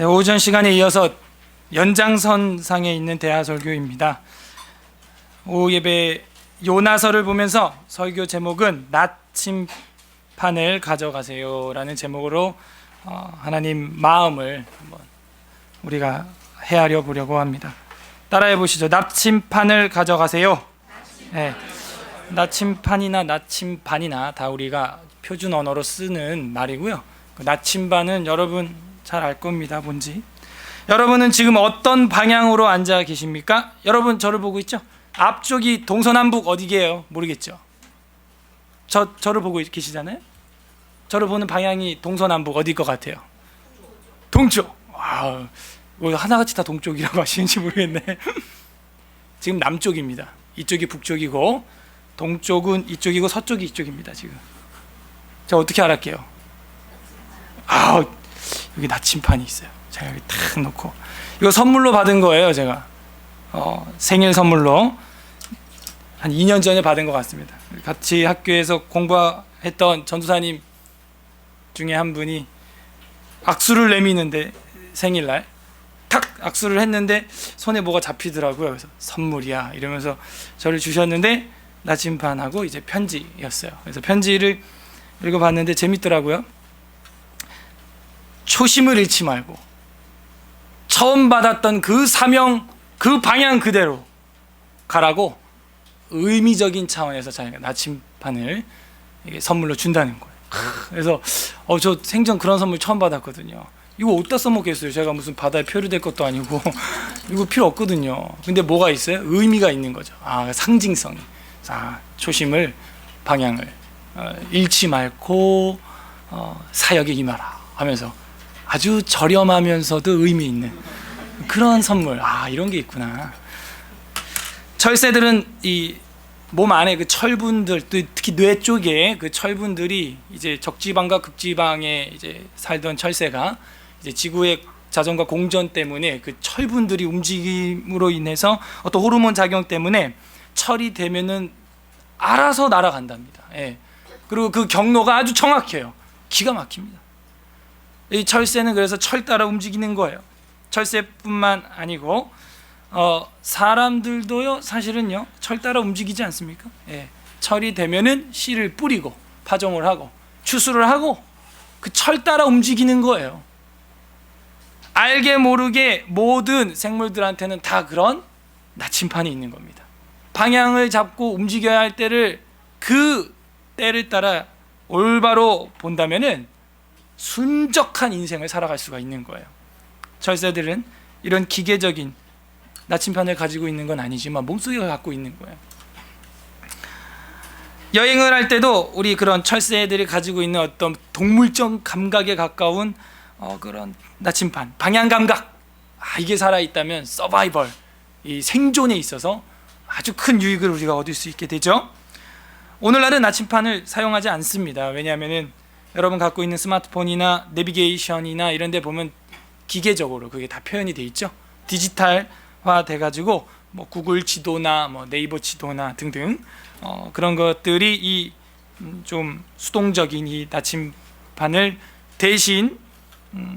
네, 오전 시간에 이어서 연장선상에 있는 대하설교입니다. 오후 예배 요나서를 보면서 설교 제목은 나침판을 가져가세요라는 제목으로 하나님 마음을 한번 우리가 헤아려 보려고 합니다. 따라해 보시죠. 나침판을 가져가세요. 네, 나침판이나 나침반이나 다 우리가 표준 언어로 쓰는 말이고요. 그 나침반은 여러분 잘 알 겁니다. 뭔지. 여러분은 지금 어떤 방향으로 앉아 계십니까? 여러분 저를 보고 있죠? 앞쪽이 동서남북 어디게요? 모르겠죠? 저를 보고 계시잖아요? 저를 보는 방향이 동서남북 어디일 것 같아요? 동쪽. 와, 왜 하나같이 다 동쪽이라고 하시는지 모르겠네. 지금 남쪽입니다. 이쪽이 북쪽이고 동쪽은 이쪽이고 서쪽이 이쪽입니다. 지금 저 어떻게 알았게요? 여기 나침판이 있어요. 제가 여기 탁 놓고 이거 선물로 받은 거예요. 제가 생일 선물로 한 2년 전에 받은 것 같습니다. 같이 학교에서 공부했던 전도사님 중에 한 분이 악수를 내미는데 생일날 탁 악수를 했는데 손에 뭐가 잡히더라고요. 그래서 선물이야 이러면서 저를 주셨는데 나침판하고 이제 편지였어요. 그래서 편지를 읽어봤는데 재밌더라고요. 초심을 잃지 말고 처음 받았던 그 사명, 그 방향 그대로 가라고 의미적인 차원에서 자기가 나침판을 선물로 준다는 거예요. 그래서 저 생전 그런 선물 처음 받았거든요. 이거 어디다 써먹겠어요? 제가 무슨 바다에 표류될 것도 아니고 이거 필요 없거든요. 근데 뭐가 있어요? 의미가 있는 거죠. 상징성이. 초심을, 방향을 잃지 말고 사역에 임하라 하면서 아주 저렴하면서도 의미 있는 그런 선물. 이런 게 있구나. 철새들은 이 몸 안에 그 철분들, 또 특히 뇌 쪽에 그 철분들이 이제 적지방과 극지방에 이제 살던 철새가 이제 지구의 자전과 공전 때문에 그 철분들이 움직임으로 인해서 어떤 호르몬 작용 때문에 철이 되면은 알아서 날아간답니다. 그리고 그 경로가 아주 정확해요. 기가 막힙니다. 이 철새는 그래서 철 따라 움직이는 거예요. 철새뿐만 아니고 사람들도요 사실은요 철 따라 움직이지 않습니까? 철이 되면은 씨를 뿌리고 파종을 하고 추수를 하고 그 철 따라 움직이는 거예요. 알게 모르게 모든 생물들한테는 다 그런 나침판이 있는 겁니다. 방향을 잡고 움직여야 할 때를 그 때를 따라 올바로 본다면은 순적한 인생을 살아갈 수가 있는 거예요. 철새들은 이런 기계적인 나침판을 가지고 있는 건 아니지만 몸속에 갖고 있는 거예요. 여행을 할 때도 우리 그런 철새들이 가지고 있는 어떤 동물적 감각에 가까운 그런 나침판, 방향 감각. 이게 살아있다면 서바이벌, 이 생존에 있어서 아주 큰 유익을 우리가 얻을 수 있게 되죠. 오늘날은 나침판을 사용하지 않습니다. 왜냐하면은 여러분 갖고 있는 스마트폰이나 내비게이션이나 이런 데 보면 기계적으로 그게 다 표현이 돼 있죠. 디지털화 돼가지고 뭐 구글 지도나 뭐 네이버 지도나 등등 그런 것들이 이 좀 수동적인 이 나침판을 대신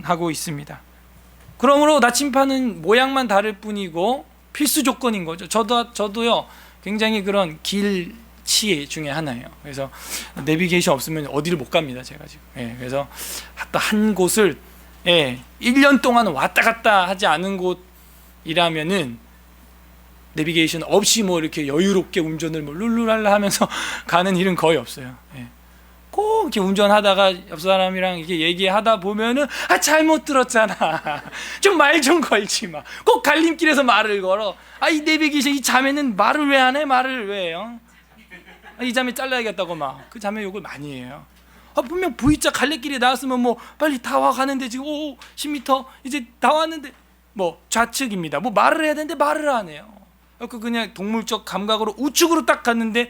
하고 있습니다. 그러므로 나침판은 모양만 다를 뿐이고 필수 조건인 거죠. 저도요 굉장히 그런 길치 중에 하나예요. 그래서 내비게이션 없으면 어디를 못 갑니다. 제가 지금. 그래서 한 곳을 1년 동안 왔다 갔다 하지 않은 곳이라면은 내비게이션 없이 뭐 이렇게 여유롭게 운전을 뭐 룰루랄라 하면서 가는 일은 거의 없어요. 꼭 이렇게 운전하다가 옆 사람이랑 이렇게 얘기하다 보면은 잘못 들었잖아. 좀 말 좀 걸지 마. 꼭 갈림길에서 말을 걸어. 이 내비게이션 이 자매는 말을 왜 안 해? 말을 왜 해요? 이 자매 잘라야겠다고 막 그 자매 욕을 많이 해요. 분명 V자 갈래길에 나왔으면 뭐 빨리 다 와 가는데 지금 10m 이제 다 왔는데 뭐 좌측입니다. 뭐 말을 해야 되는데 말을 안 해요. 그냥 동물적 감각으로 우측으로 딱 갔는데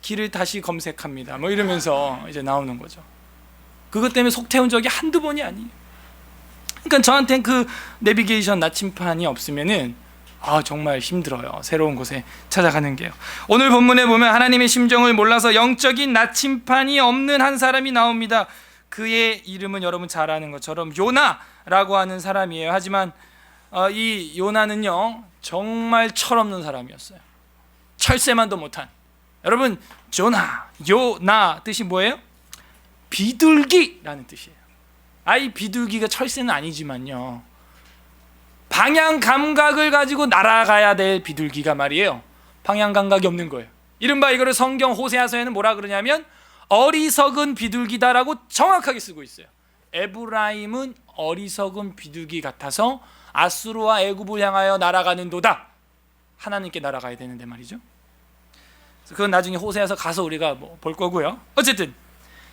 길을 다시 검색합니다. 뭐 이러면서 이제 나오는 거죠. 그것 때문에 속 태운 적이 한두 번이 아니에요. 그러니까 저한테는 그 내비게이션 나침판이 없으면은 정말 힘들어요. 새로운 곳에 찾아가는 게요. 오늘 본문에 보면 하나님의 심정을 몰라서 영적인 나침판이 없는 한 사람이 나옵니다. 그의 이름은 여러분 잘 아는 것처럼 요나, 요나라고 하는 사람이에요. 하지만 이 요나는요 정말 철없는 사람이었어요. 철새만도 못한. 여러분, 요나 뜻이 뭐예요? 비둘기라는 뜻이에요. 이 비둘기가 철새는 아니지만요, 방향 감각을 가지고 날아가야 될 비둘기가 말이에요, 방향 감각이 없는 거예요. 이른바 이거를 성경 호세아서에는 뭐라 그러냐면 어리석은 비둘기다라고 정확하게 쓰고 있어요. 에브라임은 어리석은 비둘기 같아서 아수르와 애굽을 향하여 날아가는도다. 하나님께 날아가야 되는데 말이죠. 그건 나중에 호세아서 가서 우리가 볼 거고요. 어쨌든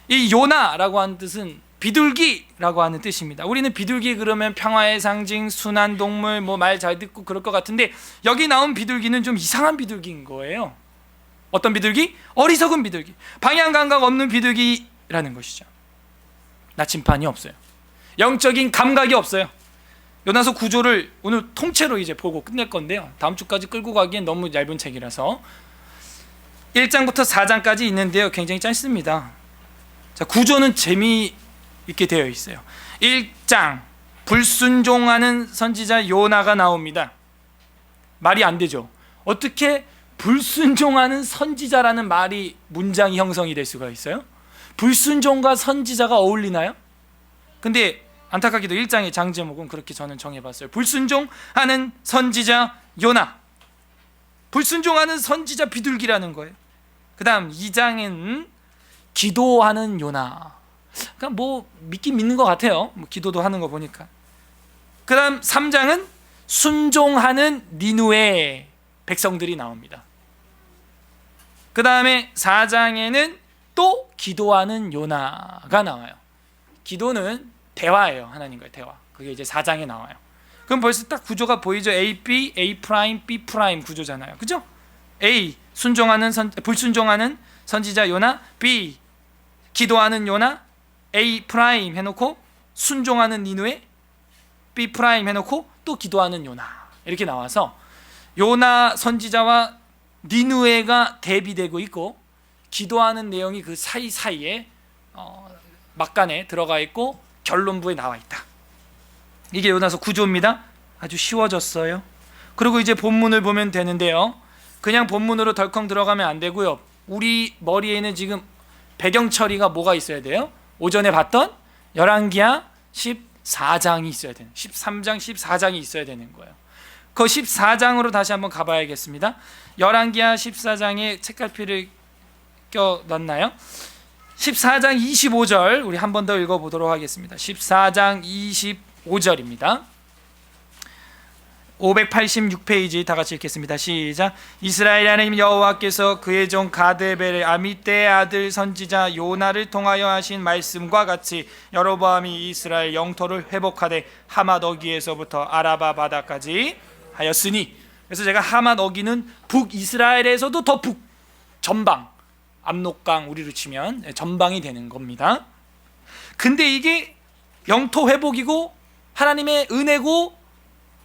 이 요나라고 하는 뜻은 비둘기라고 하는 뜻입니다. 우리는 비둘기 그러면 평화의 상징, 순한 동물, 말 잘 듣고 그럴 것 같은데 여기 나온 비둘기는 좀 이상한 비둘기인 거예요. 어떤 비둘기? 어리석은 비둘기, 방향 감각 없는 비둘기라는 것이죠. 나침반이 없어요. 영적인 감각이 없어요. 요나서 구조를 오늘 통째로 이제 보고 끝낼 건데요, 다음 주까지 끌고 가기엔 너무 얇은 책이라서 1장부터 4장까지 있는데요, 굉장히 짧습니다. 자, 구조는 재미있게 되어 있어요. 1장, 불순종하는 선지자 요나가 나옵니다. 말이 안 되죠. 어떻게 불순종하는 선지자라는 말이 문장이 형성이 될 수가 있어요? 불순종과 선지자가 어울리나요? 근데 안타깝게도 1장의 장제목은 그렇게 저는 정해봤어요. 불순종하는 선지자 요나, 불순종하는 선지자 비둘기라는 거예요. 그 다음 2장은 기도하는 요나. 그러니까 믿긴 믿는 것 같아요, 기도도 하는 거 보니까. 그 다음 3장은 순종하는 니누의 백성들이 나옵니다. 그 다음에 4장에는 또 기도하는 요나가 나와요. 기도는 대화예요, 하나님과의 대화. 그게 이제 4장에 나와요. 그럼 벌써 딱 구조가 보이죠? A, B, A 프라임, B 프라임 구조잖아요, 그죠? A, 불순종하는 선지자 요나, B, 기도하는 요나, A 프라임 해놓고 순종하는 니누에, B 프라임 해놓고 또 기도하는 요나, 이렇게 나와서 요나 선지자와 니누에가 대비되고 있고, 기도하는 내용이 그 사이사이에 막간에 들어가 있고 결론부에 나와 있다. 이게 요나서 구조입니다. 아주 쉬워졌어요. 그리고 이제 본문을 보면 되는데요, 그냥 본문으로 덜컹 들어가면 안 되고요, 우리 머리에는 지금 배경 처리가 뭐가 있어야 돼요? 오전에 봤던 열왕기하 14장이 있어야 되는, 13장 14장이 있어야 되는 거예요. 그 14장으로 다시 한번 가봐야겠습니다. 열왕기하 14장에 책갈피를 껴놨나요? 14장 25절 우리 한 번 더 읽어보도록 하겠습니다. 14장 25절입니다. 586페이지 다 같이 읽겠습니다. 시작. 이스라엘 하나님 여호와께서 그의 종 가데벨의 아미떼의 아들 선지자 요나를 통하여 하신 말씀과 같이 여로보암이 이스라엘 영토를 회복하되 하맛 어기에서부터 아라바 바다까지 하였으니. 그래서 제가 하맛 어기는 북이스라엘에서도 더 북, 전방, 압록강 우리로 치면 전방이 되는 겁니다. 근데 이게 영토 회복이고 하나님의 은혜고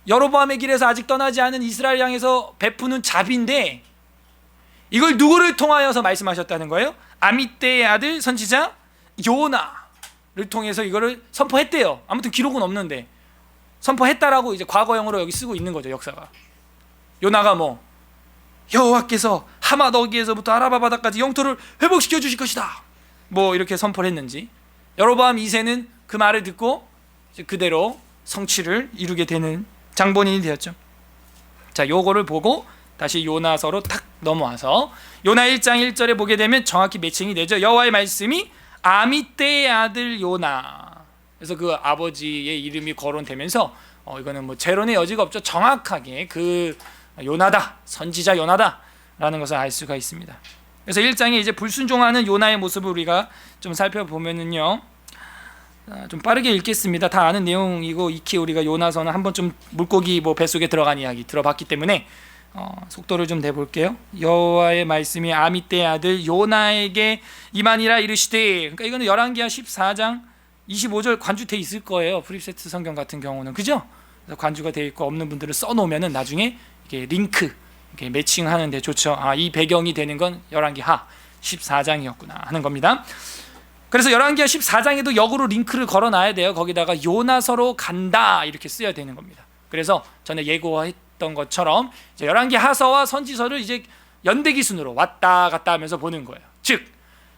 여로보암의 길에서 아직 떠나지 않은 이스라엘 향해서 베푸는 자비인데, 이걸 누구를 통하여서 말씀하셨다는 거예요? 아미떼의 아들 선지자 요나를 통해서 이거를 선포했대요. 아무튼 기록은 없는데 선포했다라고 이제 과거형으로 여기 쓰고 있는 거죠, 역사가. 요나가 여호와께서 하맛 어기에서부터 아라바 바다까지 영토를 회복시켜 주실 것이다, 이렇게 선포를 했는지, 여로보암 2세는 그 말을 듣고 그대로 성취를 이루게 되는 장본인이 되었죠. 자, 요거를 보고 다시 요나서로 탁 넘어와서 요나 1장 1절에 보게 되면 정확히 매칭이 되죠. 여호와의 말씀이 아미떼의 아들 요나. 그래서 그 아버지의 이름이 거론되면서 이거는 재론의 여지가 없죠. 정확하게 그 요나다, 선지자 요나다라는 것을 알 수가 있습니다. 그래서 1장에 이제 불순종하는 요나의 모습을 우리가 좀 살펴보면은요, 좀 빠르게 읽겠습니다. 다 아는 내용이고 익히 우리가 요나서는 한번 좀 물고기 뱃속에 들어간 이야기 들어봤기 때문에 속도를 좀 내볼게요. 여호와의 말씀이 아미떼의 아들 요나에게 이만이라 이르시되. 그러니까 이거는 열왕기하 14장 25절 관주돼 있을 거예요, 프리세트 성경 같은 경우는, 그죠? 그래서 관주가 돼 있고 없는 분들을 써놓으면은 나중에 이게 링크 이렇게 매칭하는데 좋죠. 이 배경이 되는 건 열왕기하 14장이었구나 하는 겁니다. 그래서 열왕기하 14장에도 역으로 링크를 걸어놔야 돼요. 거기다가 요나서로 간다 이렇게 써야 되는 겁니다. 그래서 전에 예고했던 것처럼 이제 열왕기하서와 선지서를 이제 연대기 순으로 왔다 갔다 하면서 보는 거예요. 즉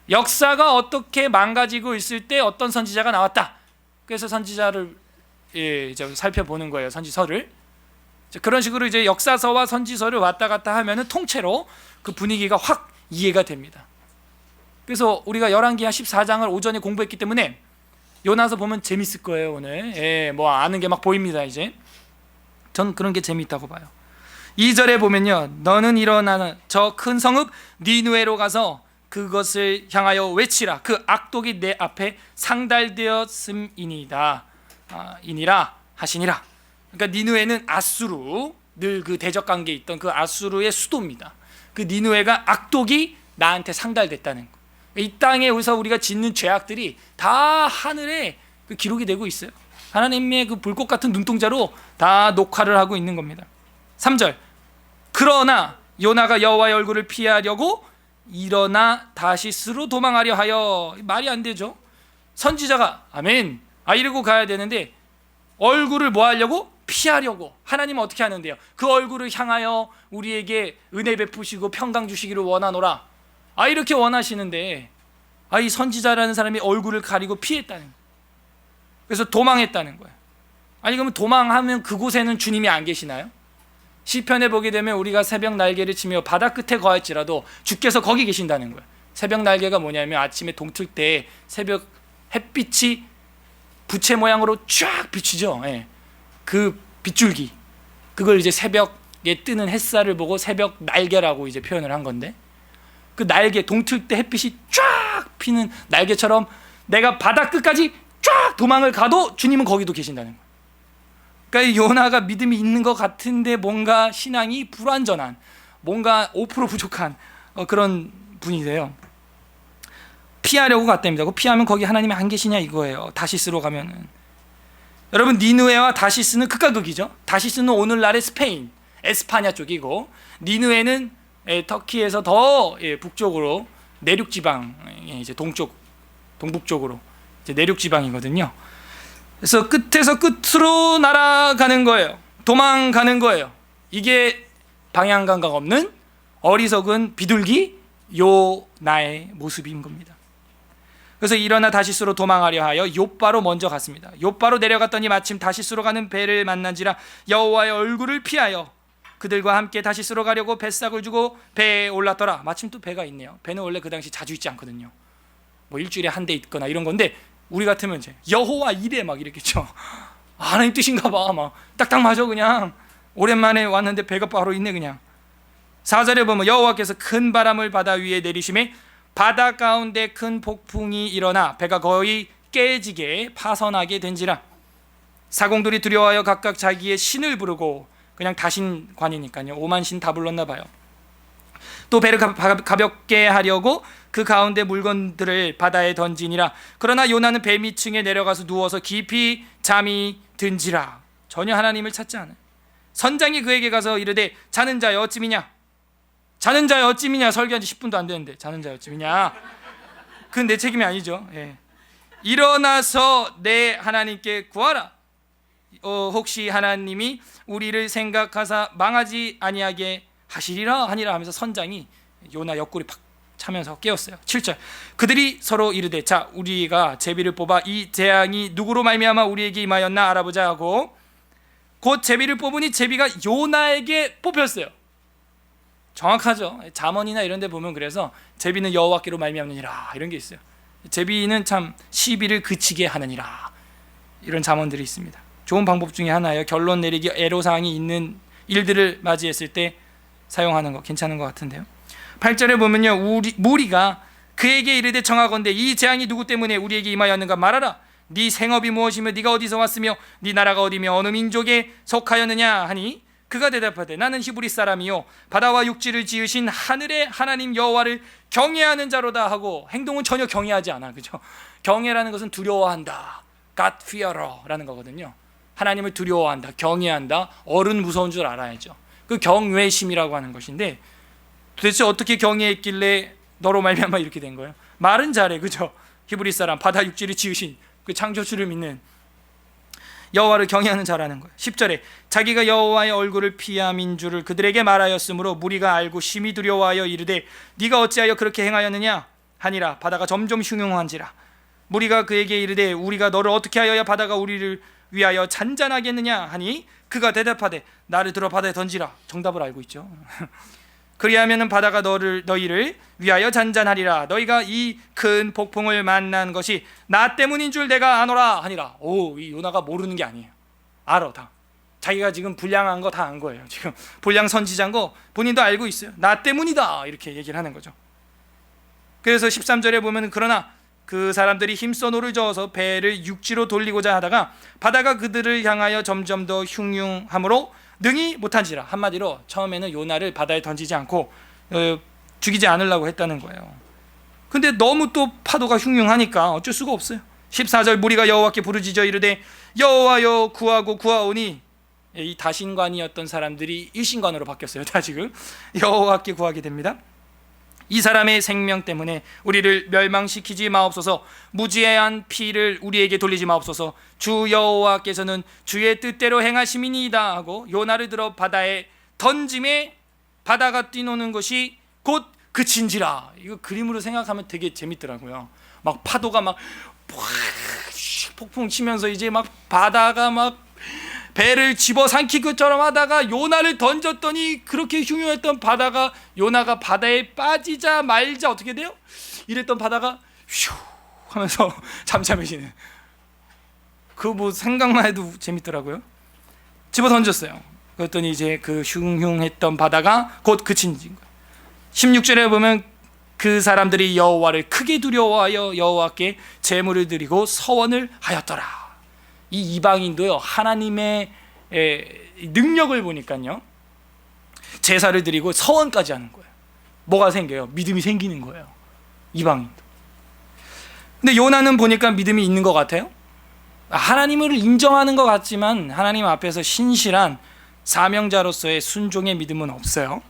역사가 어떻게 망가지고 있을 때 어떤 선지자가 나왔다. 그래서 선지자를 이제 살펴보는 거예요. 선지서를. 그런 식으로 이제 역사서와 선지서를 왔다 갔다 하면은 통째로 그 분위기가 확 이해가 됩니다. 그래서 우리가 열왕기하 14장을 오전에 공부했기 때문에 요나서 보면 재밌을 거예요. 오늘 뭐 아는 게 막 보입니다. 이제 전 그런 게 재미있다고 봐요. 2절에 보면요, 너는 일어나는 저 큰 성읍 니느웨로 가서 그것을 향하여 외치라. 그 악독이 내 앞에 상달되었음이니라 이니라 하시니라. 그러니까 니느웨는 아수르, 늘 그 대적 관계에 있던 그 아수르의 수도입니다. 그 니느웨가 악독이 나한테 상달됐다는 거. 이 땅에서 우리가 짓는 죄악들이 다 하늘에 그 기록이 되고 있어요. 하나님의 그 불꽃 같은 눈동자로 다 녹화를 하고 있는 겁니다. 3절, 그러나 요나가 여호와의 얼굴을 피하려고 일어나 다시스로 도망하려 하여. 말이 안 되죠. 선지자가 아멘 이러고 가야 되는데 얼굴을 뭐 하려고? 피하려고. 하나님은 어떻게 하는데요? 그 얼굴을 향하여 우리에게 은혜 베푸시고 평강 주시기를 원하노라. 이렇게 원하시는데 이 선지자라는 사람이 얼굴을 가리고 피했다는 거예요. 그래서 도망했다는 거예요. 그러면 도망하면 그곳에는 주님이 안 계시나요? 시편에 보게 되면 우리가 새벽 날개를 치며 바다 끝에 거할지라도 주께서 거기 계신다는 거예요. 새벽 날개가 뭐냐면 아침에 동틀 때 새벽 햇빛이 부채 모양으로 쫙 비추죠. 그 빗줄기, 그걸 이제 새벽에 뜨는 햇살을 보고 새벽 날개라고 이제 표현을 한 건데, 그 날개, 동틀 때 햇빛이 쫙 피는 날개처럼 내가 바다 끝까지 쫙 도망을 가도 주님은 거기도 계신다는 거예요. 그러니까 요나가 믿음이 있는 것 같은데 뭔가 신앙이 불완전한, 뭔가 5% 부족한 그런 분이세요. 피하려고 갔답니다. 피하면 거기 하나님이 안 계시냐 이거예요. 다시스로 가면은. 여러분, 니느웨와 다시스는 극과 극이죠. 다시스는 오늘날의 스페인, 에스파냐 쪽이고, 니느웨는 터키에서 더 북쪽으로 내륙 지방, 이제 동북쪽으로 이제 내륙 지방이거든요. 그래서 끝에서 끝으로 날아가는 거예요. 도망가는 거예요. 이게 방향 감각 없는 어리석은 비둘기 요나의 모습인 겁니다. 그래서 일어나 다시스로 도망하려 하여 욥바로 먼저 갔습니다. 욥바로 내려갔더니 마침 다시스로 가는 배를 만난지라 여호와의 얼굴을 피하여 그들과 함께 다시스로 가려고 뱃삭을 주고 배에 올랐더라. 마침 또 배가 있네요. 배는 원래 그 당시 자주 있지 않거든요. 뭐 일주일에 한 대 있거나 이런 건데, 우리 같으면 이제 여호와 이래 막 이랬겠죠. 하나님 뜻인가 봐. 막 딱딱 맞아. 그냥 오랜만에 왔는데 배가 바로 있네. 그냥 4절에 보면 여호와께서 큰 바람을 바다 위에 내리심에 바다 가운데 큰 폭풍이 일어나 배가 거의 깨지게 파선하게 된지라. 사공들이 두려워하여 각각 자기의 신을 부르고, 그냥 다신관이니까요, 오만신 다 불렀나 봐요. 또 배를 가볍게 하려고 그 가운데 물건들을 바다에 던지니라. 그러나 요나는 배 밑층에 내려가서 누워서 깊이 잠이 든지라. 전혀 하나님을 찾지 않아요. 선장이 그에게 가서 이르되 자는 자여 어찌미냐. 자는 자여 어찌미냐. 설교한 지 10분도 안 되는데 자는 자여 어찌미냐. 그건 내 책임이 아니죠. 일어나서 내 하나님께 구하라. 혹시 하나님이 우리를 생각하사 망하지 아니하게 하시리라 하니라 하면서 선장이 요나 옆구리 팍 차면서 깨웠어요. 7절, 그들이 서로 이르되 자 우리가 제비를 뽑아 이 재앙이 누구로 말미암아 우리에게 임하였나 알아보자 하고 곧 제비를 뽑으니 제비가 요나에게 뽑혔어요. 정확하죠. 잠언이나 이런 데 보면 그래서 제비는 여호와께로 말미암느니라 이런 게 있어요. 제비는 참 시비를 그치게 하느니라 이런 잠언들이 있습니다. 좋은 방법 중에 하나예요. 결론 내리기 애로사항이 있는 일들을 맞이했을 때 사용하는 거 괜찮은 것 같은데요. 8절에 보면요, 무리가 그에게 이르되 정하건대 이 재앙이 누구 때문에 우리에게 임하였는가 말하라. 네 생업이 무엇이며 네가 어디서 왔으며 네 나라가 어디며 어느 민족에 속하였느냐 하니 그가 대답하되 나는 히브리 사람이요 바다와 육지를 지으신 하늘의 하나님 여호와를 경외하는 자로다 하고, 행동은 전혀 경외하지 않아. 그죠? 경외라는 것은 두려워한다, God fear라는 거거든요. 하나님을 두려워한다, 경외한다, 어른 무서운 줄 알아야죠. 그 경외심이라고 하는 것인데, 도대체 어떻게 경외했길래 너로 말미암아 이렇게 된 거예요? 말은 잘해, 그죠? 히브리 사람 바다 육지를 지으신 그 창조주를 믿는 여호와를 경외하는 자라는 거예요. 10절에 자기가 여호와의 얼굴을 피함인 줄을 그들에게 말하였으므로 무리가 알고 심히 두려워하여 이르되 네가 어찌하여 그렇게 행하였느냐 하니라. 바다가 점점 흉흉한지라. 무리가 그에게 이르되 우리가 너를 어떻게 하여야 바다가 우리를 위하여 잔잔하겠느냐 하니 그가 대답하되 나를 들어 바다에 던지라. 정답을 알고 있죠. 그리하면은 바다가 너희를 위하여 잔잔하리라. 너희가 이 큰 폭풍을 만난 것이 나 때문인 줄 내가 아노라 하니라. 이 요나가 모르는 게 아니에요. 알아 다. 자기가 지금 불량한 거 다 안 거예요. 지금 불량 선지자인 거 본인도 알고 있어요. 나 때문이다 이렇게 얘기를 하는 거죠. 그래서 13절에 보면 그러나 그 사람들이 힘써 노를 저어서 배를 육지로 돌리고자 하다가 바다가 그들을 향하여 점점 더 흉흉함으로 능히 못한지라. 한마디로 처음에는 요나를 바다에 던지지 않고 죽이지 않으려고 했다는 거예요. 근데 너무 또 파도가 흉흉하니까 어쩔 수가 없어요. 14절 무리가 여호와께 부르짖어 이르되 여호와여 구하고 구하오니 이 다신관이었던 사람들이 일신관으로 바뀌었어요. 다 지금 여호와께 구하게 됩니다. 이 사람의 생명 때문에 우리를 멸망시키지 마옵소서. 무지한 피를 우리에게 돌리지 마옵소서. 주 여호와께서는 주의 뜻대로 행하심이니이다 하고 요나를 들어 바다에 던짐에 바다가 뛰노는 것이 곧 그친지라. 이거 그림으로 생각하면 되게 재밌더라고요. 막 파도가 막 폭풍 치면서 이제 막 바다가 막 배를 집어삼킬 것처럼 하다가 요나를 던졌더니 그렇게 흉흉했던 바다가 요나가 바다에 빠지자 말자 어떻게 돼요? 이랬던 바다가 휴 하면서 잠잠해지는. 그거 뭐 생각만 해도 재밌더라고요. 집어 던졌어요. 그랬더니 이제 그 흉흉했던 바다가 곧 그친 거예요. 16절에 보면 그 사람들이 여호와를 크게 두려워하여 여호와께 제물을 드리고 서원을 하였더라. 이 이방인도요 하나님의 능력을 보니까요 제사를 드리고 서원까지 하는 거예요. 뭐가 생겨요? 믿음이 생기는 거예요. 이방인도. 근데 요나는 보니까 믿음이 있는 것 같아요. 하나님을 인정하는 것 같지만 하나님 앞에서 신실한 사명자로서의 순종의 믿음은 없어요.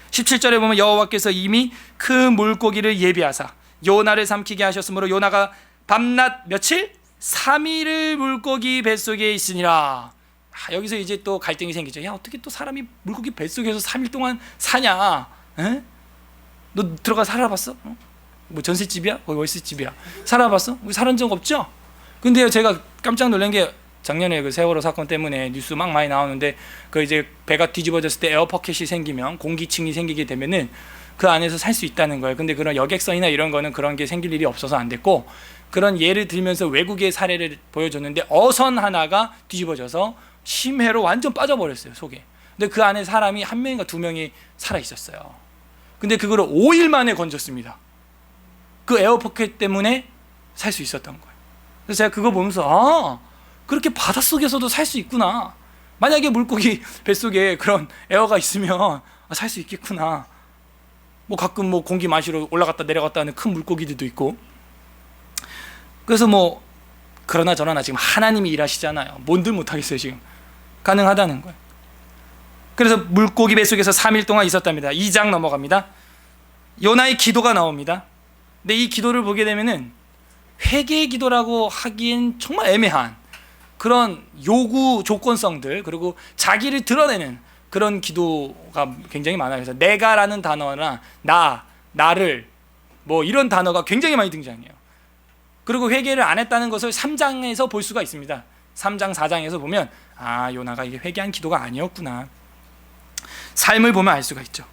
17절에 보면 여호와께서 이미 그 물고기를 예비하사 요나를 삼키게 하셨으므로 요나가 밤낮 며칠? 3일을 물고기 뱃속에 있으니라. 여기서 이제 또 갈등이 생기죠. 야 어떻게 또 사람이 물고기 뱃속에서 3일 동안 사냐? 에? 너 들어가 살아봤어? 뭐 전셋집이야? 거기 월세집이야? 살아봤어? 살은 적 없죠? 근데요 제가 깜짝 놀란 게 작년에 그 세월호 사건 때문에 뉴스 막 많이 나오는데 그 이제 배가 뒤집어졌을 때 에어포켓이 생기면 공기층이 생기게 되면은 그 안에서 살 수 있다는 거예요. 근데 그런 여객선이나 이런 거는 그런 게 생길 일이 없어서 안 됐고 그런 예를 들면서 외국의 사례를 보여줬는데 어선 하나가 뒤집어져서 심해로 완전 빠져버렸어요 속에. 근데 그 안에 사람이 한 명인가 두 명이 살아 있었어요. 근데 그거를 5일 만에 건졌습니다. 그 에어포켓 때문에 살 수 있었던 거예요. 그래서 제가 그거 보면서 그렇게 바닷속에서도 살 수 있구나. 만약에 물고기 뱃속에 그런 에어가 있으면 살 수 있겠구나. 뭐 가끔 뭐 공기 마시러 올라갔다 내려갔다 하는 큰 물고기들도 있고. 그래서 뭐 그러나 저러나 지금 하나님이 일하시잖아요. 뭔들 못하겠어요 지금. 가능하다는 거예요. 그래서 물고기 뱃속에서 3일 동안 있었답니다. 2장 넘어갑니다. 요나의 기도가 나옵니다. 근데 이 기도를 보게 되면은 회개의 기도라고 하기엔 정말 애매한 그런 요구 조건성들 그리고 자기를 드러내는 그런 기도가 굉장히 많아요. 그래서 내가라는 단어나 나를 뭐 이런 단어가 굉장히 많이 등장해요. 그리고 회개를 안 했다는 것을 3장에서 볼 수가 있습니다. 3장 4장에서 보면 요나가 이게 회개한 기도가 아니었구나. 삶을 보면 알 수가 있죠.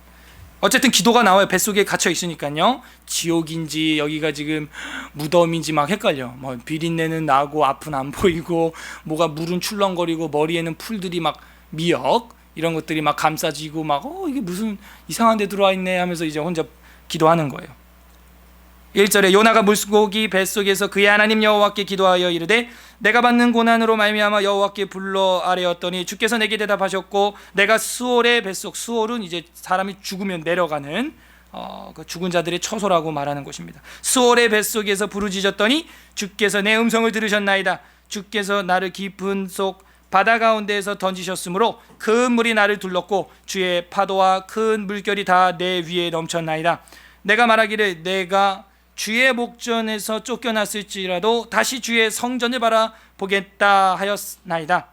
어쨌든 기도가 나와요. 뱃속에 갇혀 있으니까요. 지옥인지 여기가 지금 무덤인지 막 헷갈려. 뭐 비린내는 나고 앞은 안 보이고 뭐가 물은 출렁거리고 머리에는 풀들이 막 미역 이런 것들이 막 감싸지고 막 이게 무슨 이상한 데 들어와 있네 하면서 이제 혼자 기도하는 거예요. 1절에 요나가 물고기 뱃속에서 그의 하나님 여호와께 기도하여 이르되 내가 받는 고난으로 말미암아 여호와께 불러 아뢰었더니 주께서 내게 대답하셨고 내가 수올의 뱃속, 수올은 이제 사람이 죽으면 내려가는 그 죽은 자들의 처소라고 말하는 곳입니다. 수올의 뱃속에서 부르짖었더니 주께서 내 음성을 들으셨나이다. 주께서 나를 깊은 속 바다 가운데에서 던지셨으므로 큰 물이 나를 둘렀고 주의 파도와 큰 물결이 다 내 위에 넘쳤나이다. 내가 말하기를 내가 주의 목전에서 쫓겨났을지라도 다시 주의 성전을 바라보겠다 하였나이다.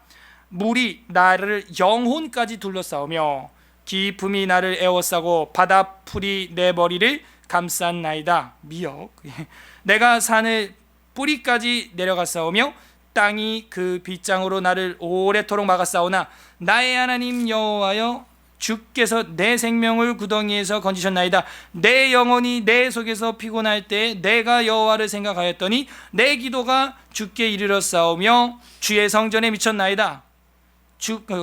물이 나를 영혼까지 둘러싸우며 기품이 나를 에워싸고 바다풀이 내 머리를 감쌌나이다. 미역. 내가 산을 뿌리까지 내려갔사오며 땅이 그 빗장으로 나를 오래도록 막았사오나 나의 하나님 여호와여, 주께서 내 생명을 구덩이에서 건지셨나이다. 내 영혼이 내 속에서 피곤할 때 내가 여호와를 생각하였더니 내 기도가 주께 이르렀사오며 주의 성전에 미쳤나이다.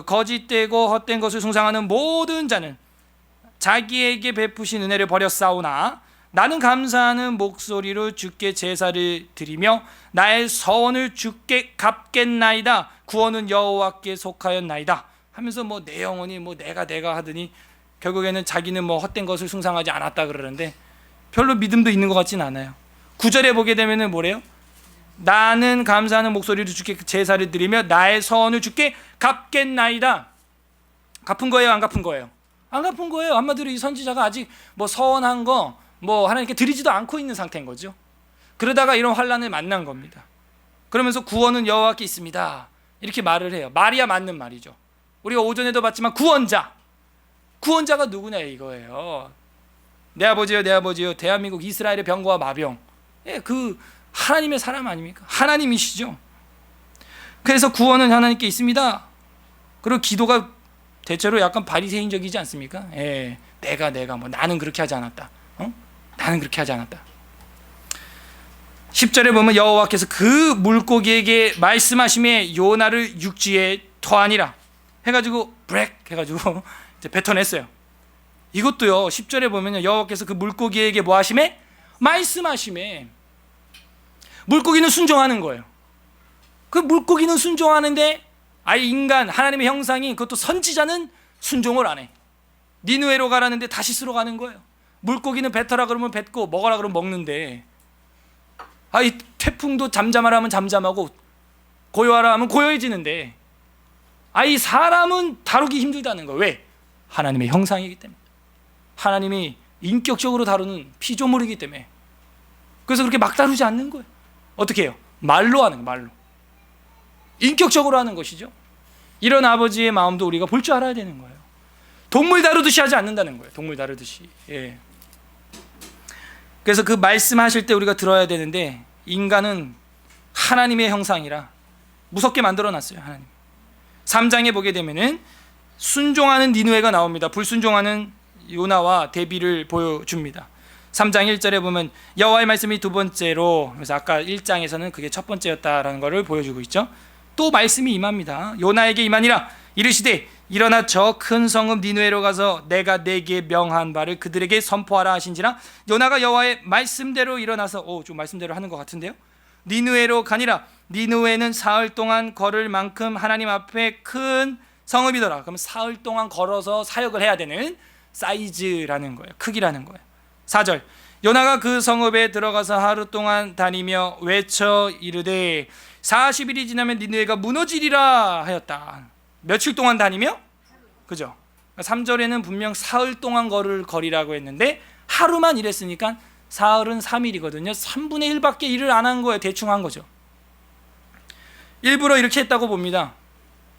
거짓되고 헛된 것을 숭상하는 모든 자는 자기에게 베푸신 은혜를 버렸사오나 나는 감사하는 목소리로 주께 제사를 드리며 나의 서원을 주께 갚겠나이다. 구원은 여호와께 속하였나이다. 하면서 뭐 내 영혼이 뭐 내가 하더니 결국에는 자기는 뭐 헛된 것을 숭상하지 않았다 그러는데 별로 믿음도 있는 것 같진 않아요. 9절에 보게 되면은 뭐래요? 나는 감사하는 목소리로 주께 제사를 드리며 나의 서원을 주께 갚겠나이다. 갚은 거예요, 안 갚은 거예요? 안 갚은 거예요. 한마디로 이 선지자가 아직 뭐 서원한 거 뭐 하나님께 드리지도 않고 있는 상태인 거죠. 그러다가 이런 환난을 만난 겁니다. 그러면서 구원은 여호와께 있습니다. 이렇게 말을 해요. 말이야 맞는 말이죠. 우리가 오전에도 봤지만 구원자가 누구냐 이거예요. 내 아버지요 대한민국 이스라엘의 병과 마병, 그 하나님의 사람 아닙니까? 하나님이시죠. 그래서 구원은 하나님께 있습니다. 그리고 기도가 대체로 약간 바리새인적이지 않습니까? 내가 뭐 나는 그렇게 하지 않았다. 나는 그렇게 하지 않았다. 10절에 보면 여호와께서 그 물고기에게 말씀하심에 요나를 육지에 토하니라 해가지고 브렉 해가지고 이제 뱉어냈어요. 이것도요 10절에 보면요 여호와께서 그 물고기에게 뭐 하심에? 말씀하심에. 물고기는 순종하는 거예요. 그 물고기는 순종하는데 아예 인간 하나님의 형상이, 그것도 선지자는 순종을 안 해. 니느웨로 가라는데 다시스로 가는 거예요. 물고기는 뱉어라 그러면 뱉고 먹어라 그러면 먹는데, 이 태풍도 잠잠하라 하면 잠잠하고 고요하라 하면 고요해지는데, 이 사람은 다루기 힘들다는 거예요. 왜? 하나님의 형상이기 때문에. 하나님이 인격적으로 다루는 피조물이기 때문에. 그래서 그렇게 막 다루지 않는 거예요. 어떻게 해요? 말로 하는 거예요. 말로. 인격적으로 하는 것이죠. 이런 아버지의 마음도 우리가 볼 줄 알아야 되는 거예요. 동물 다루듯이 하지 않는다는 거예요. 동물 다루듯이. 그래서 그 말씀하실 때 우리가 들어야 되는데, 인간은 하나님의 형상이라 무섭게 만들어놨어요. 하나님. 3장에 보게 되면은 순종하는 니느웨가 나옵니다. 불순종하는 요나와 대비를 보여줍니다. 3장 1절에 보면 여호와의 말씀이 두 번째로, 그래서 아까 1장에서는 그게 첫 번째였다라는 것을 보여주고 있죠. 또 말씀이 임합니다. 요나에게 임하니라. 이르시되 일어나 저 큰 성읍 니느웨로 가서 내가 내게 명한 바를 그들에게 선포하라 하신지라. 요나가 여호와의 말씀대로 일어나서, 좀 말씀대로 하는 것 같은데요. 니느웨로 가니라. 니느웨는 사흘 동안 걸을 만큼 하나님 앞에 큰 성읍이더라. 그럼 사흘 동안 걸어서 사역을 해야 되는 사이즈라는 거예요. 크기라는 거예요. 4절. 요나가 그 성읍에 들어가서 하루 동안 다니며 외쳐 이르되 40일이 지나면 니느웨가 무너지리라 하였다. 며칠 동안 다니며? 그죠? 3절에는 분명 사흘 동안 걸을 거리라고 했는데 하루만 일했으니까 사흘은 3일이거든요. 3분의 1밖에 일을 안 한 거예요. 대충 한 거죠. 일부러 이렇게 했다고 봅니다.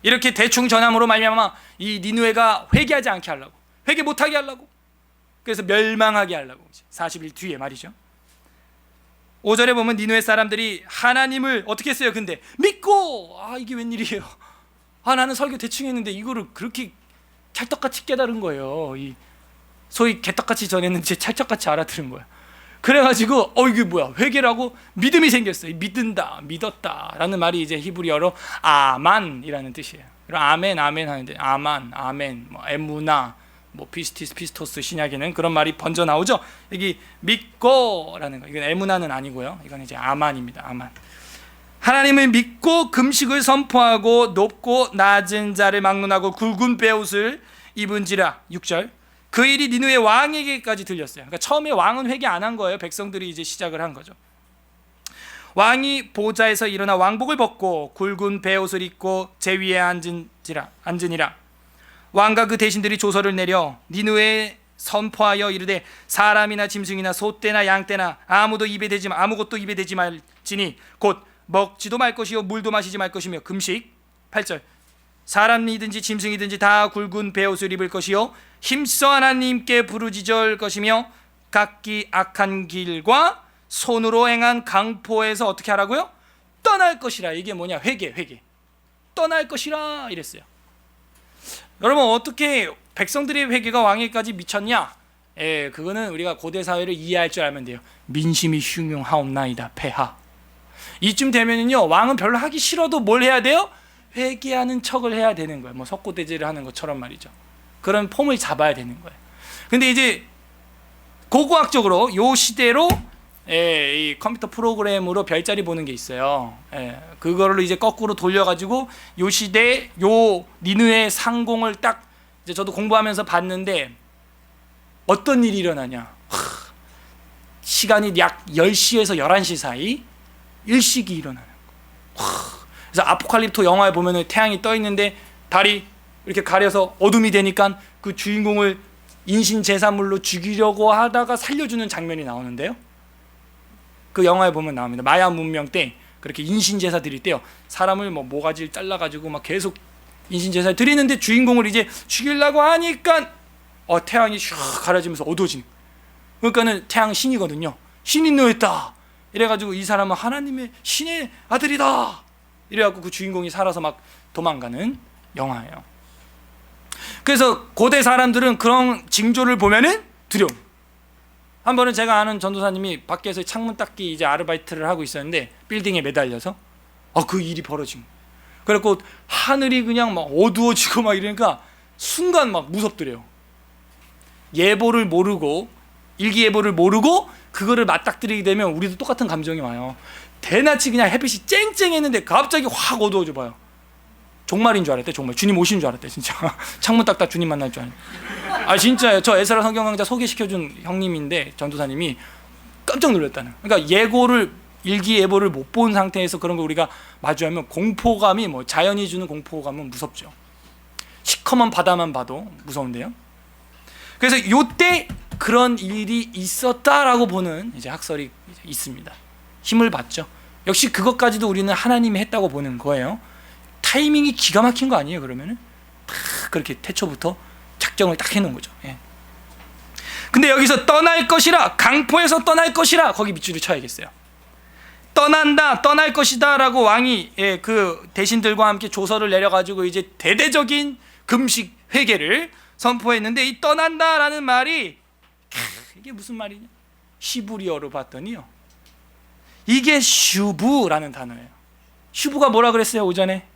이렇게 대충 전함으로 말미암아 이 니느웨가 회개하지 않게 하려고, 회개 못하게 하려고, 그래서 멸망하게 하려고. 40일 뒤에 말이죠. 5절에 보면 니느웨 사람들이 하나님을 어떻게 했어요? 근데 믿고, 이게 웬일이에요? 나는 설교 대충 했는데 이거를 그렇게 찰떡같이 깨달은 거예요. 소위 개떡같이 전했는데 찰떡같이 알아들은 거예요. 그래가지고 이게 뭐야? 회개라고 믿음이 생겼어요. 믿는다, 믿었다 라는 말이 이제 히브리어로 아만이라는 뜻이에요. 아멘 하는데 아만, 아멘, 에무나, 피스토스 신약에는 그런 말이 번져 나오죠. 여기 믿고라는 거, 이건 에무나는 아니고요. 이건 이제 아만입니다. 아만. 하나님을 믿고 금식을 선포하고 높고 낮은 자를 막론하고 굵은 베옷을 입은지라. 6절. 그 일이 니느웨 왕에게까지 들렸어요. 그러니까 처음에 왕은 회개 안 한 거예요. 백성들이 이제 시작을 한 거죠. 왕이 보좌에서 일어나 왕복을 벗고 굵은 베옷을 입고 제위에 앉으니라. 왕과 그 대신들이 조서를 내려 니느웨 선포하여 이르되 사람이나 짐승이나 소떼나 양떼나 아무것도 입에 대지 말지니 곧 먹지도 말 것이요 물도 마시지 말 것이며 금식. 8절 사람이든지 짐승이든지 다 굵은 베옷을 입을 것이요 힘써 하나님께 부르짖을 것이며 각기 악한 길과 손으로 행한 강포에서 어떻게 하라고요? 떠날 것이라. 이게 뭐냐? 회개. 떠날 것이라 이랬어요. 여러분, 어떻게 백성들의 회개가 왕에까지 미쳤냐? 그거는 우리가 고대 사회를 이해할 줄 알면 돼요. 민심이 흉흉하옵나이다 폐하. 이쯤 되면은요, 왕은 별로 하기 싫어도 뭘 해야 돼요? 회개하는 척을 해야 되는 거예요. 뭐 석고대죄를 하는 것처럼 말이죠. 그런 폼을 잡아야 되는 거예요. 근데 이제 고고학적으로 요 시대로 이 컴퓨터 프로그램으로 별자리 보는 게 있어요. 그거를 이제 거꾸로 돌려가지고 요 시대 요 니느의 상공을 딱 이제 저도 공부하면서 봤는데 어떤 일이 일어나냐? 시간이 약 10시에서 11시 사이 일식이 일어나는 거예요. 그래서 아포칼립토 영화에 보면은 태양이 떠 있는데 달이 이렇게 가려서 어둠이 되니까 그 주인공을 인신제사물로 죽이려고 하다가 살려주는 장면이 나오는데요. 그 영화에 보면 나옵니다. 마야 문명 때 그렇게 인신제사 드릴 때요, 사람을 뭐 모가지를 잘라가지고 막 계속 인신제사를 드리는데 주인공을 이제 죽이려고 하니까 태양이 슉 가려지면서 어두워지는. 그러니까는 태양 신이거든요. 신이 노했다. 이래가지고 이 사람은 하나님의 신의 아들이다. 이래갖고 그 주인공이 살아서 막 도망가는 영화예요. 그래서 고대 사람들은 그런 징조를 보면은 두려움. 한 번은 제가 아는 전도사님이 밖에서 창문 닦기 이제 아르바이트를 하고 있었는데 빌딩에 매달려서 그 일이 벌어진 거예요. 그래갖고 하늘이 그냥 막 어두워지고 막 이러니까 순간 막 무섭더래요. 예보를 모르고, 일기예보를 모르고 그거를 맞닥뜨리게 되면 우리도 똑같은 감정이 와요. 대낮이 그냥 햇빛이 쨍쨍했는데 갑자기 확 어두워져 봐요. 종말인 줄 알았대. 정말 주님 오신 줄 알았대. 진짜 창문 닦다 주님 만날 줄 알았대. 진짜요. 저 에스라 성경 강좌 소개시켜준 형님인데 전도사님이 깜짝 놀랐다는. 그러니까 예고를, 일기예보를 못 본 상태에서 그런 거 우리가 마주하면 공포감이, 뭐 자연이 주는 공포감은 무섭죠. 시커먼 바다만 봐도 무서운데요. 그래서 요때 그런 일이 있었다라고 보는 이제 학설이 있습니다. 힘을 받죠. 역시 그것까지도 우리는 하나님이 했다고 보는 거예요. 타이밍이 기가 막힌 거 아니에요? 그러면은 딱 그렇게 태초부터 작정을 딱 해놓은 거죠. 근데 여기서 떠날 것이라, 강포에서 떠날 것이라, 거기 밑줄을 쳐야겠어요. 떠난다, 떠날 것이다 라고 왕이 그 대신들과 함께 조서를 내려가지고 이제 대대적인 금식 회개를 선포했는데, 이 떠난다 라는 말이 이게 무슨 말이냐? 히브리어로 봤더니요, 이게 슈브라는 단어예요. 슈브가 뭐라 그랬어요? 오전에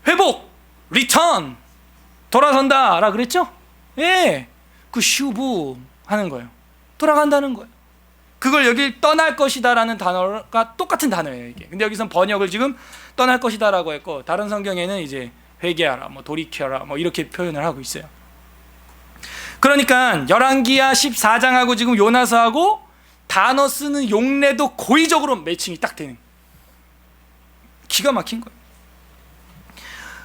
회복, 리턴, 돌아선다 라 그랬죠? 그 슈브 하는 거예요. 돌아간다는 거예요. 그걸 여기 떠날 것이다 라는 단어가 똑같은 단어예요, 이게. 근데 여기선 번역을 지금 떠날 것이다 라고 했고, 다른 성경에는 이제 회개하라, 뭐 돌이켜라, 뭐 이렇게 표현을 하고 있어요. 그러니까 열왕기하 14장하고 지금 요나서하고 단어 쓰는 용례도 고의적으로 매칭이 딱 되는, 기가 막힌 거예요.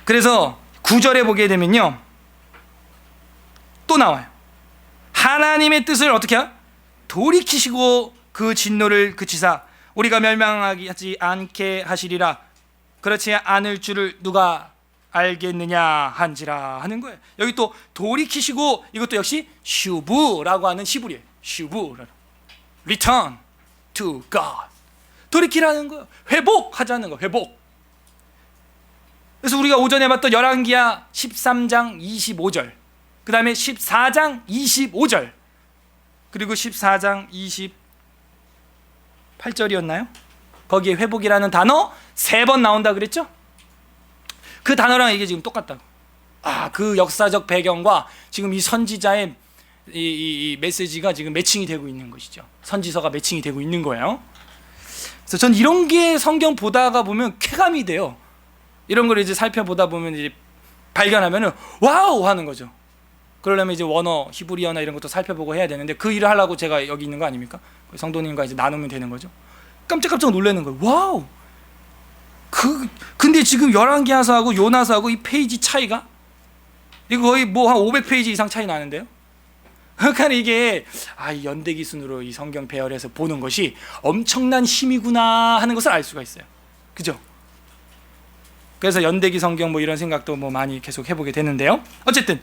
그래서 9절에 보게 되면요, 또 나와요. 하나님의 뜻을 어떻게 돌이키시고 그 진노를 그치사 우리가 멸망하지 않게 하시리라. 그렇지 않을 줄을 누가 알겠느냐 한지라 하는 거예요. 여기 또 돌이키시고, 이것도 역시 슈브라고 하는 히브리예요. 슈브, return to God. 돌이키라는 거예요. 회복하자는 거, 회복. 그래서 우리가 오전에 봤던 열왕기하 13장 25절, 그 다음에 14장 25절, 그리고 14장 28절이었나요? 거기에 회복이라는 단어 3번 나온다 그랬죠? 그 단어랑 이게 지금 똑같다고. 그 역사적 배경과 지금 이 선지자의 이 메시지가 지금 매칭이 되고 있는 것이죠. 선지서가 매칭이 되고 있는 거예요. 그래서 전 이런 게 성경 보다가 보면 쾌감이 돼요. 이런 걸 이제 살펴보다 보면 이제 발견하면은 와우 하는 거죠. 그러려면 이제 원어, 히브리어나 이런 것도 살펴보고 해야 되는데, 그 일을 하려고 제가 여기 있는 거 아닙니까? 성도님과 이제 나누면 되는 거죠. 깜짝깜짝 놀라는 거예요. 와우. 근데 지금 열왕기하서하고 요나서하고 이 페이지 차이가 이거 거의 뭐 한 500페이지 이상 차이 나는데요. 그러니까 이게 이 연대기 순으로 이 성경 배열해서 보는 것이 엄청난 힘이구나 하는 것을 알 수가 있어요. 그죠? 그래서 연대기 성경 뭐 이런 생각도 뭐 많이 계속 해보게 되는데요. 어쨌든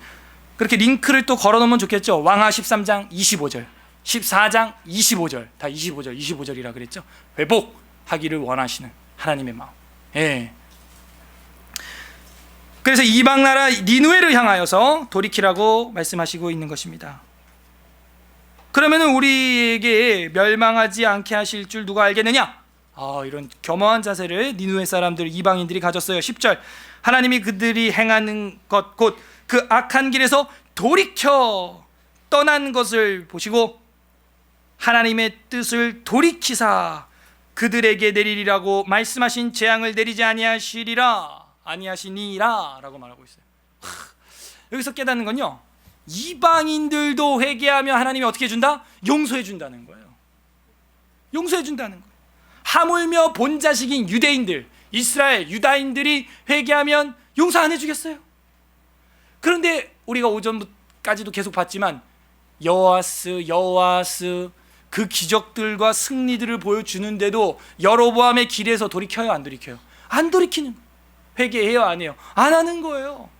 그렇게 링크를 또 걸어놓으면 좋겠죠. 왕하 13장 25절, 14장 25절, 다 25절이라 그랬죠. 회복하기를 원하시는 하나님의 마음. 예. 그래서 이방 나라 니느웨를 향하여서 돌이키라고 말씀하시고 있는 것입니다. 그러면은 우리에게 멸망하지 않게 하실 줄 누가 알겠느냐? 이런 겸허한 자세를 니느웨 사람들, 이방인들이 가졌어요. 10절, 하나님이 그들이 행하는 것 곧 그 악한 길에서 돌이켜 떠난 것을 보시고 하나님의 뜻을 돌이키사 그들에게 내리리라고 말씀하신 재앙을 내리지 아니하시니라 라고 말하고 있어요. 여기서 깨닫는 건요, 이방인들도 회개하며 하나님이 어떻게 해준다? 용서해 준다는 거예요. 용서해 준다는 거예요. 하물며 본자식인 유대인들, 이스라엘 유다인들이 회개하면 용서 안 해주겠어요? 그런데 우리가 오전까지도 계속 봤지만 여호와스 그 기적들과 승리들을 보여주는데도 여로보암의 길에서 돌이켜요, 안 돌이켜요? 안 돌이키는 거예요. 회개해요, 안 해요? 안 하는 거예요.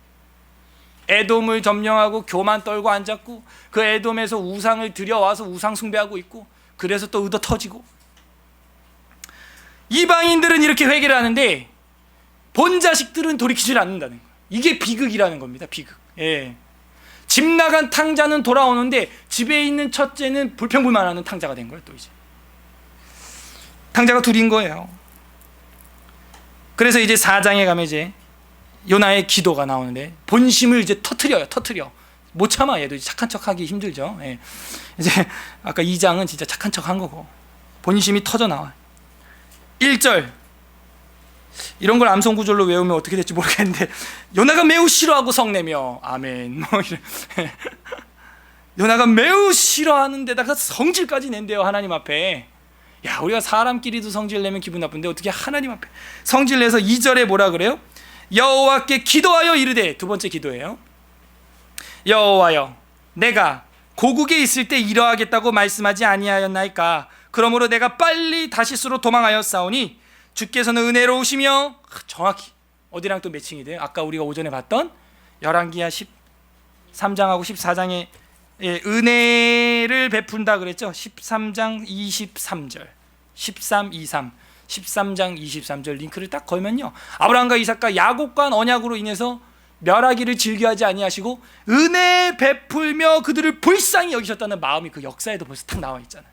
에돔을 점령하고 교만 떨고 앉았고 그 에돔에서 우상을 들여와서 우상 숭배하고 있고 그래서 또 의도 터지고. 이방인들은 이렇게 회개를 하는데 본자식들은 돌이키질 않는다는 거예요. 이게 비극이라는 겁니다. 비극. 예. 집 나간 탕자는 돌아오는데 집에 있는 첫째는 불평불만하는 탕자가 된 거예요. 또 이제 탕자가 둘인 거예요. 그래서 이제 4장에 가면 이제 요나의 기도가 나오는데 본심을 이제 터트려. 못 참아. 얘도 착한 척하기 힘들죠. 예. 이제 아까 2장은 진짜 착한 척한 거고 본심이 터져 나와. 1절 이런 걸 암송 구절로 외우면 어떻게 될지 모르겠는데 요나가 매우 싫어하고 성내며 아멘 뭐 이런. 요나가 매우 싫어하는 데다가 성질까지 낸대요. 하나님 앞에. 야, 우리가 사람끼리도 성질 내면 기분 나쁜데 어떻게 하나님 앞에 성질 내서 2절에 뭐라 그래요? 여호와께 기도하여 이르되, 두 번째 기도예요. 여호와여, 내가 고국에 있을 때 이러하겠다고 말씀하지 아니하였나이까? 그러므로 내가 빨리 다시스로 도망하여 싸우니 주께서는 은혜로우시며, 정확히 어디랑 또 매칭이 돼요? 아까 우리가 오전에 봤던 열왕기하 13장하고 14장에 은혜를 베푼다 그랬죠. 13장 23절 13, 23 13장 23절 링크를 딱 걸면요, 아브라함과 이삭과 야곱과 언약으로 인해서 멸하기를 즐겨하지 아니하시고 은혜 베풀며 그들을 불쌍히 여기셨다는 마음이 그 역사에도 벌써 딱 나와 있잖아요.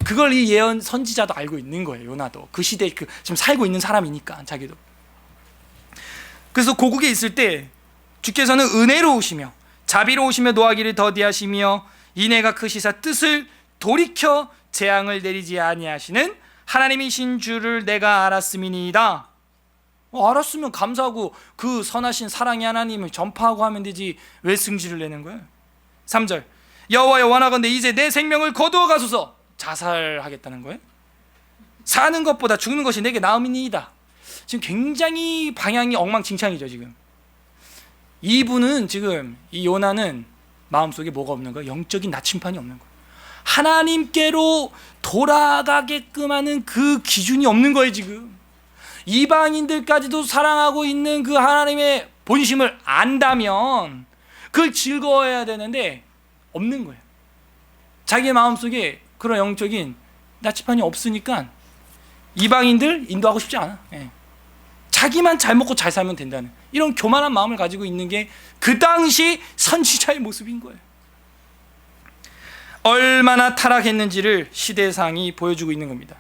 그걸 이 예언 선지자도 알고 있는 거예요. 요나도 그 시대에 지금 살고 있는 사람이니까 자기도. 그래서 고국에 있을 때 주께서는 은혜로우시며 자비로우시며 노하기를 더디하시며 인애가 크시사 뜻을 돌이켜 재앙을 내리지 아니하시는 하나님이신 줄을 내가 알았음이니이다. 알았으면 감사하고 그 선하신 사랑의 하나님을 전파하고 하면 되지 왜 승질을 내는 거예요? 3절 여호와여, 원하건대 이제 내 생명을 거두어 가소서. 자살하겠다는 거예요? 사는 것보다 죽는 것이 내게 나음이니이다. 지금 굉장히 방향이 엉망진창이죠. 지금 이분은, 지금 이 요나는 마음속에 뭐가 없는 거예요? 영적인 나침판이 없는 거예요. 하나님께로 돌아가게끔 하는 그 기준이 없는 거예요. 지금 이방인들까지도 사랑하고 있는 그 하나님의 본심을 안다면 그걸 즐거워해야 되는데 없는 거예요. 자기의 마음속에 그런 영적인 나침판이 없으니까 이방인들 인도하고 싶지 않아. 예. 자기만 잘 먹고 잘 살면 된다는 이런 교만한 마음을 가지고 있는 게 그 당시 선지자의 모습인 거예요. 얼마나 타락했는지를 시대상이 보여주고 있는 겁니다.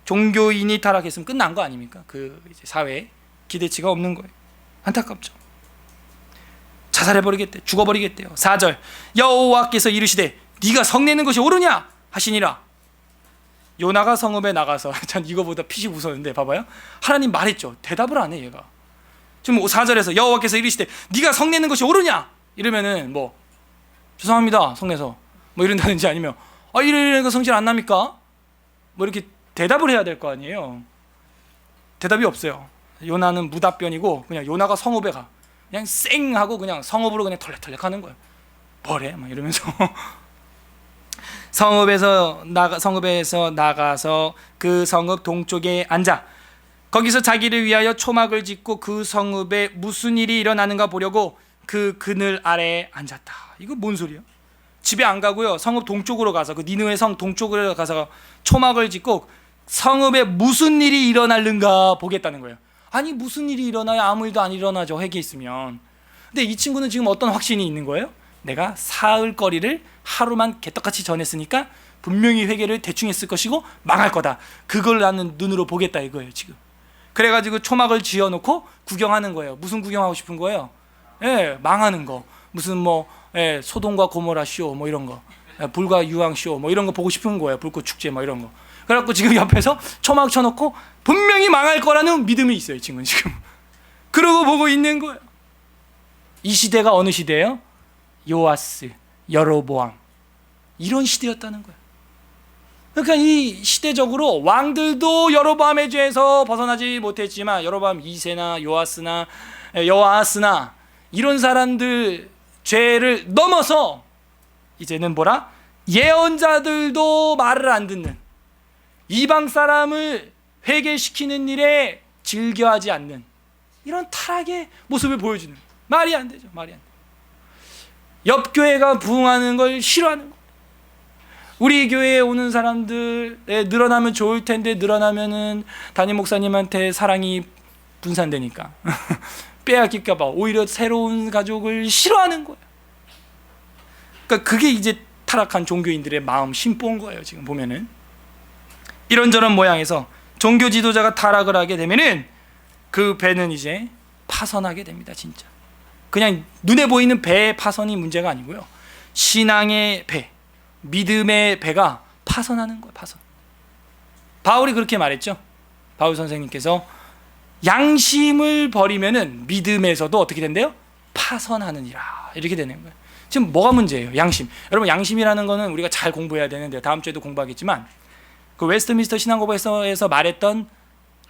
종교인이 타락했으면 끝난 거 아닙니까? 그 이제 사회에 기대치가 없는 거예요. 안타깝죠. 자살해버리겠대, 죽어버리겠대요. 4절 여호와께서 이르시되 네가 성내는 것이 옳으냐 하시니라. 요나가 성읍에 나가서 전 이거보다 피식 웃었는데 봐봐요. 하나님 말했죠. 대답을 안 해 얘가. 지금 4절에서 여호와께서 이르시되 네가 성내는 것이 옳으냐 이러면은 뭐 죄송합니다 성내서 뭐 이런다든지 아니면 이러니까 성질 안 납니까? 뭐 이렇게 대답을 해야 될 거 아니에요. 대답이 없어요. 요나는 무답변이고 그냥 요나가 성읍에 가. 그냥 쌩 하고 그냥 성읍으로 그냥 털레털레 가는 거예요. 뭐래? 막 이러면서 성읍에서 나가서 그 성읍 동쪽에 앉아 거기서 자기를 위하여 초막을 짓고 그 성읍에 무슨 일이 일어나는가 보려고 그 그늘 아래에 앉았다. 이거 뭔 소리야? 집에 안 가고요. 성읍 동쪽으로 가서 그 니느웨 성 동쪽으로 가서 초막을 짓고 성읍에 무슨 일이 일어날는가 보겠다는 거예요. 아니 무슨 일이 일어나야 아무 일도 안 일어나죠. 회개 있으면. 근데 이 친구는 지금 어떤 확신이 있는 거예요? 내가 사흘거리를 하루만 개떡같이 전했으니까 분명히 회개를 대충 했을 것이고 망할 거다. 그걸 나는 눈으로 보겠다 이거예요 지금. 그래가지고 초막을 지어놓고 구경하는 거예요. 무슨 구경하고 싶은 거예요? 예, 망하는 거. 무슨 뭐 소돔과 고모라 쇼 뭐 이런 거, 불과 유황 쇼 뭐 이런 거 보고 싶은 거예요. 불꽃 축제 뭐 이런 거. 그래갖고 지금 옆에서 초막 쳐놓고 분명히 망할 거라는 믿음이 있어요 지금. 그러고 보고 있는 거예요. 이 시대가 어느 시대예요? 요아스, 여로보암 이런 시대였다는 거예요. 그러니까 이 시대적으로 왕들도 여로보암의 죄에서 벗어나지 못했지만 여로보암 2세나 여호아스나 이런 사람들 죄를 넘어서 이제는 뭐라? 예언자들도 말을 안 듣는, 이방 사람을 회개시키는 일에 즐겨하지 않는 이런 타락의 모습을 보여주는, 말이 안 되죠. 말이 안 돼. 옆 교회가 부흥하는 걸 싫어하는 거예요. 우리 교회에 오는 사람들 늘어나면 좋을 텐데 늘어나면은 담임 목사님한테 사랑이 분산되니까 빼앗길까 봐 오히려 새로운 가족을 싫어하는 거예요. 그러니까 그게 이제 타락한 종교인들의 마음 심보인 거예요. 지금 보면은 이런저런 모양에서 종교 지도자가 타락을 하게 되면은 그 배는 이제 파선하게 됩니다. 진짜 그냥 눈에 보이는 배의 파선이 문제가 아니고요. 신앙의 배, 믿음의 배가 파선하는 거예요. 파선. 바울이 그렇게 말했죠. 바울 선생님께서 양심을 버리면은 믿음에서도 어떻게 된대요? 파선하느니라. 이렇게 되는 거예요. 지금 뭐가 문제예요? 양심. 여러분 양심이라는 거는 우리가 잘 공부해야 되는데 다음 주에도 공부하겠지만 그 웨스트민스터 신앙고백서에서 말했던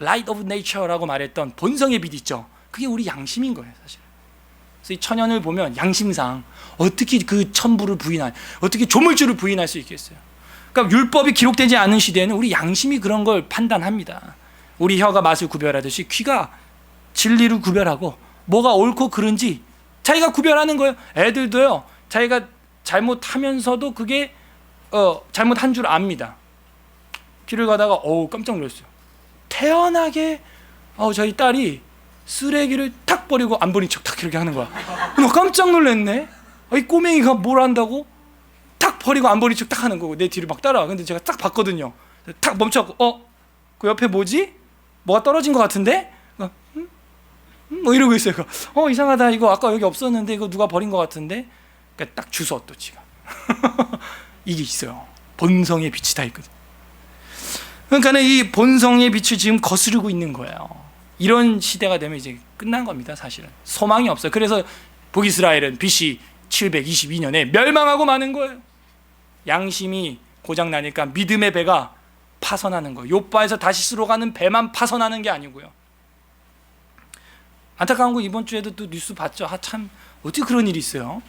Light of Nature라고 말했던 본성의 빛 있죠. 그게 우리 양심인 거예요, 사실. 그래서 이 천연을 보면 양심상 어떻게 그 천부를 부인할, 어떻게 조물주를 부인할 수 있겠어요? 그러니까 율법이 기록되지 않은 시대에는 우리 양심이 그런 걸 판단합니다. 우리 혀가 맛을 구별하듯이 귀가 진리를 구별하고 뭐가 옳고 그른지 자기가 구별하는 거예요. 애들도요. 자기가 잘못하면서도 그게 잘못한 줄 압니다. 길을 가다가 깜짝 놀랐어요. 태연하게 저희 딸이 쓰레기를 탁 버리고 안 버린 척 탁 이렇게 하는 거야. 나 깜짝 놀랐네. 이 꼬맹이가 뭘 안다고? 탁 버리고 안 버린 척 딱 하는 거고 내 뒤를 막 따라와. 근데 제가 딱 봤거든요. 탁 멈춰갖고 그 옆에 뭐지? 뭐가 떨어진 것 같은데? 뭐 이러고 있어요. 이상하다. 이거 아까 여기 없었는데 이거 누가 버린 것 같은데? 그러니까 딱 주워 또 지가. 이게 있어요. 본성의 빛이 다 있거든. 그러니까 이 본성의 빛을 지금 거스르고 있는 거예요. 이런 시대가 되면 이제 끝난 겁니다. 사실은 소망이 없어요. 그래서 북이스라엘은 BC 722년에 멸망하고 마는 거예요. 양심이 고장나니까 믿음의 배가 파선하는 거예요. 요바에서 다시스로 가는 배만 파선하는 게 아니고요. 안타까운 거 이번 주에도 또 뉴스 봤죠. 참 어떻게 그런 일이 있어요.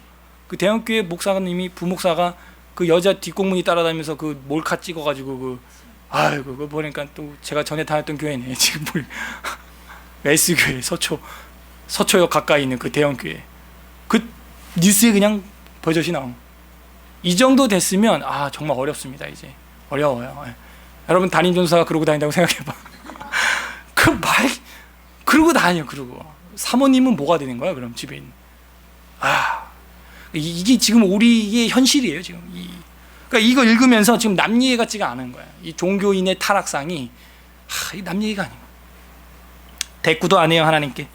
그 대형교회 목사님이 부목사가 그 여자 뒷공문이 따라다니면서 그 몰카 찍어가지고 그거 보니까 또 제가 전에 다녔던 교회네. 지금 S교회 서초역 가까이 있는 그 대형교회 그 뉴스에 그냥 버젓이 나온. 이 정도 됐으면 정말 어렵습니다. 이제 어려워요. 여러분 담임 전사가 그러고 다닌다고 생각해봐. 그 말 그러고 다녀. 그러고 사모님은 뭐가 되는 거야? 그럼 집에 있는. 이게 지금 우리의 현실이에요. 지금 그러니까 이거 읽으면서 지금 남 얘기 같지가 않은 거야. 이 종교인의 타락상이 남 얘기가 아니고 대꾸도 안 해요. 하나님께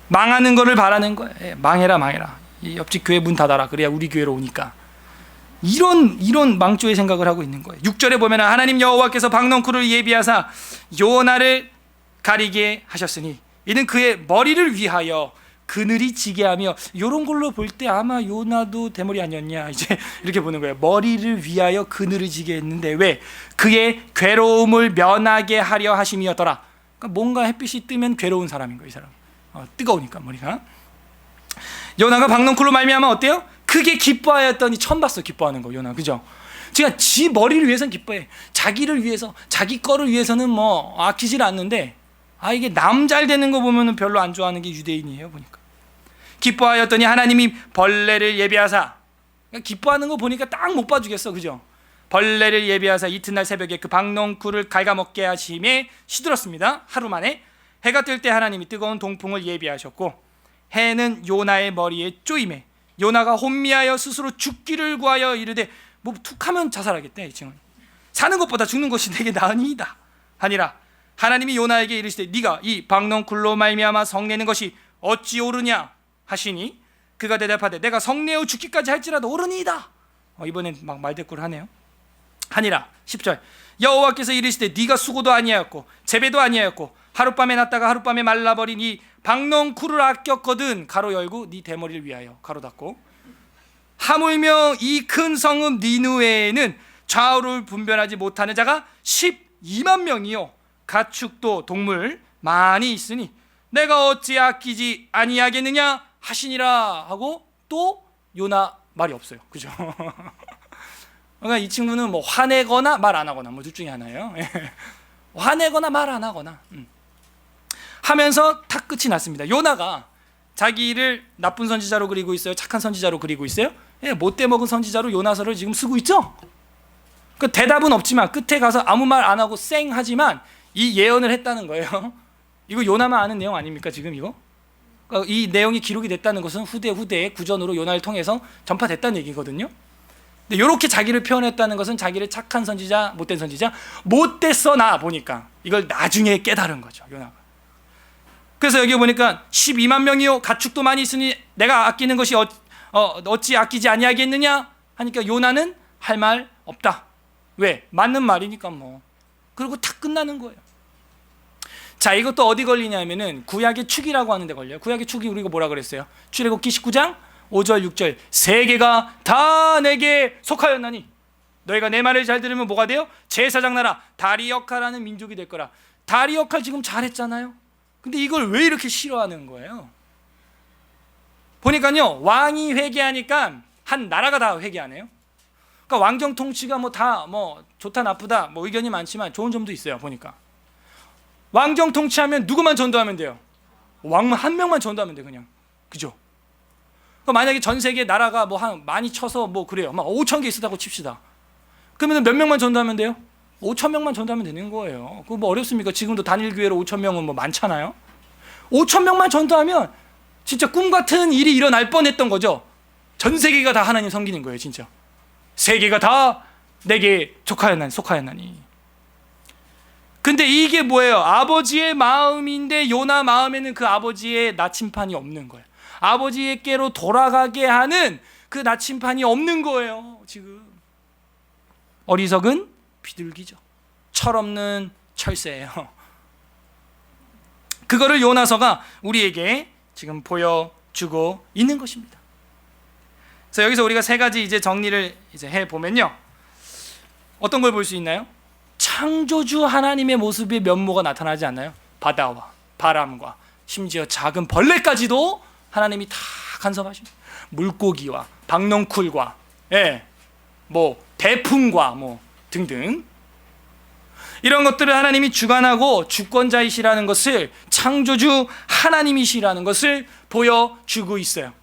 망하는 거를 바라는 거야. 망해라. 이 옆집 교회 문 닫아라. 그래야 우리 교회로 오니까. 이런 망조의 생각을 하고 있는 거예요. 6절에 보면 하나님 여호와께서 박넝쿨을 예비하사 요나를 가리게 하셨으니 이는 그의 머리를 위하여 그늘이 지게 하며, 이런 걸로 볼 때 아마 요나도 대머리 아니었냐 이제 이렇게 보는 거예요. 머리를 위하여 그늘을 지게 했는데 왜? 그의 괴로움을 면하게 하려 하심이었더라. 그러니까 뭔가 햇빛이 뜨면 괴로운 사람인 거예요. 이 사람 뜨거우니까 머리가. 요나가 박넝쿨로 말미암아 어때요? 크게 기뻐하였더니 처음 봤어, 기뻐하는 거 요나. 그죠? 제가 지 머리를 위해서는 기뻐해. 자기를 위해서, 자기 거를 위해서는 뭐 아끼질 않는데, 이게 남 잘 되는 거 보면은 별로 안 좋아하는 게 유대인이에요, 보니까. 기뻐하였더니 하나님이 벌레를 예비하사, 그러니까 기뻐하는 거 보니까 딱 못 봐주겠어, 그죠? 벌레를 예비하사 이튿날 새벽에 그 박넝쿨을 갉아먹게 하심에 시들었습니다. 하루 만에. 해가 뜰 때 하나님이 뜨거운 동풍을 예비하셨고 해는 요나의 머리에 쪼임에 요나가 혼미하여 스스로 죽기를 구하여 이르되, 뭐 툭하면 자살하겠대. 이 친구는 사는 것보다 죽는 것이 내게 나으니이다 하니라. 하나님이 요나에게 이르시되 네가 이 박넝쿨로 말미암아 성내는 것이 어찌 옳으냐 하시니 그가 대답하되 내가 성내어 죽기까지 할지라도 옳으니이다. 이번엔 막 말대꾸를 하네요. 하니라. 10절 여호와께서 이르시되 네가 수고도 아니하였고 재배도 아니하였고 하룻밤에 났다가 하룻밤에 말라버린 이 박넝쿨을 아꼈거든. 가로 열고 네 대머리를 위하여 가로 닫고. 하물며 이 큰 성읍 니느웨에는 좌우를 분별하지 못하는 자가 12만 명이요 가축도 동물 많이 있으니 내가 어찌 아끼지 아니하겠느냐 하시니라 하고 또 요나 말이 없어요. 그죠? 그러니까 이 친구는 뭐 화내거나 말 안 하거나 뭐 둘 중에 하나예요. 화내거나 말 안 하거나 하면서 탁 끝이 났습니다. 요나가 자기를 나쁜 선지자로 그리고 있어요? 착한 선지자로 그리고 있어요? 못돼 먹은 선지자로 요나서를 지금 쓰고 있죠? 그 대답은 없지만 끝에 가서 아무 말 안 하고 쌩 하지만 이 예언을 했다는 거예요. 이거 요나만 아는 내용 아닙니까 지금 이거? 그러니까 이 내용이 기록이 됐다는 것은 후대의 구전으로 요나를 통해서 전파됐다는 얘기거든요. 근데 이렇게 자기를 표현했다는 것은 자기를 착한 선지자, 못된 선지자, 못됐어 나 보니까 이걸 나중에 깨달은 거죠 요나가. 그래서 여기 보니까 12만 명이요 가축도 많이 있으니 내가 아끼는 것이 어찌 아끼지 아니하겠느냐 하니까 요나는 할 말 없다. 왜? 맞는 말이니까 뭐. 그리고 탁 끝나는 거예요. 자, 이것도 어디 걸리냐면은 구약의 축이라고 하는 데 걸려요. 구약의 축이 우리가 뭐라 그랬어요? 출애굽기 19장 5절 6절 세계가 다 내게 속하였나니 너희가 내 말을 잘 들으면 뭐가 돼요? 제사장 나라 다리 역할하는 민족이 될 거라. 다리 역할 지금 잘했잖아요. 근데 이걸 왜 이렇게 싫어하는 거예요? 보니까요 왕이 회개하니까 한 나라가 다 회개하네요. 그러니까 왕정 통치가 뭐 다 뭐 좋다 나쁘다 뭐 의견이 많지만 좋은 점도 있어요. 보니까 왕정 통치하면 누구만 전도하면 돼요? 왕만 한 명만 전도하면 돼 그냥. 그죠? 그러니까 만약에 전 세계 나라가 뭐 한 많이 쳐서 뭐 그래요. 막 5천 개 있었다고 칩시다. 그러면 몇 명만 전도하면 돼요? 5천 명만 전도하면 되는 거예요. 그거 뭐 어렵습니까? 지금도 단일 교회로 5천 명은 뭐 많잖아요. 5천 명만 전도하면 진짜 꿈 같은 일이 일어날 뻔했던 거죠. 전 세계가 다 하나님 섬기는 거예요, 진짜. 세계가 다 내게 속하였나니. 근데 이게 뭐예요? 아버지의 마음인데 요나 마음에는 그 아버지의 나침판이 없는 거예요. 아버지께로 돌아가게 하는 그 나침판이 없는 거예요, 지금. 어리석은 비둘기죠. 철없는 철새예요. 그거를 요나서가 우리에게 지금 보여주고 있는 것입니다. 그래서 여기서 우리가 세 가지 이제 정리를 이제 해 보면요, 어떤 걸 볼 수 있나요? 창조주 하나님의 모습의 면모가 나타나지 않나요? 바다와 바람과 심지어 작은 벌레까지도 하나님이 다 간섭하신, 물고기와 박넝쿨과 뭐 대풍과 뭐 등등 이런 것들을 하나님이 주관하고 주권자이시라는 것을, 창조주 하나님이시라는 것을 보여주고 있어요.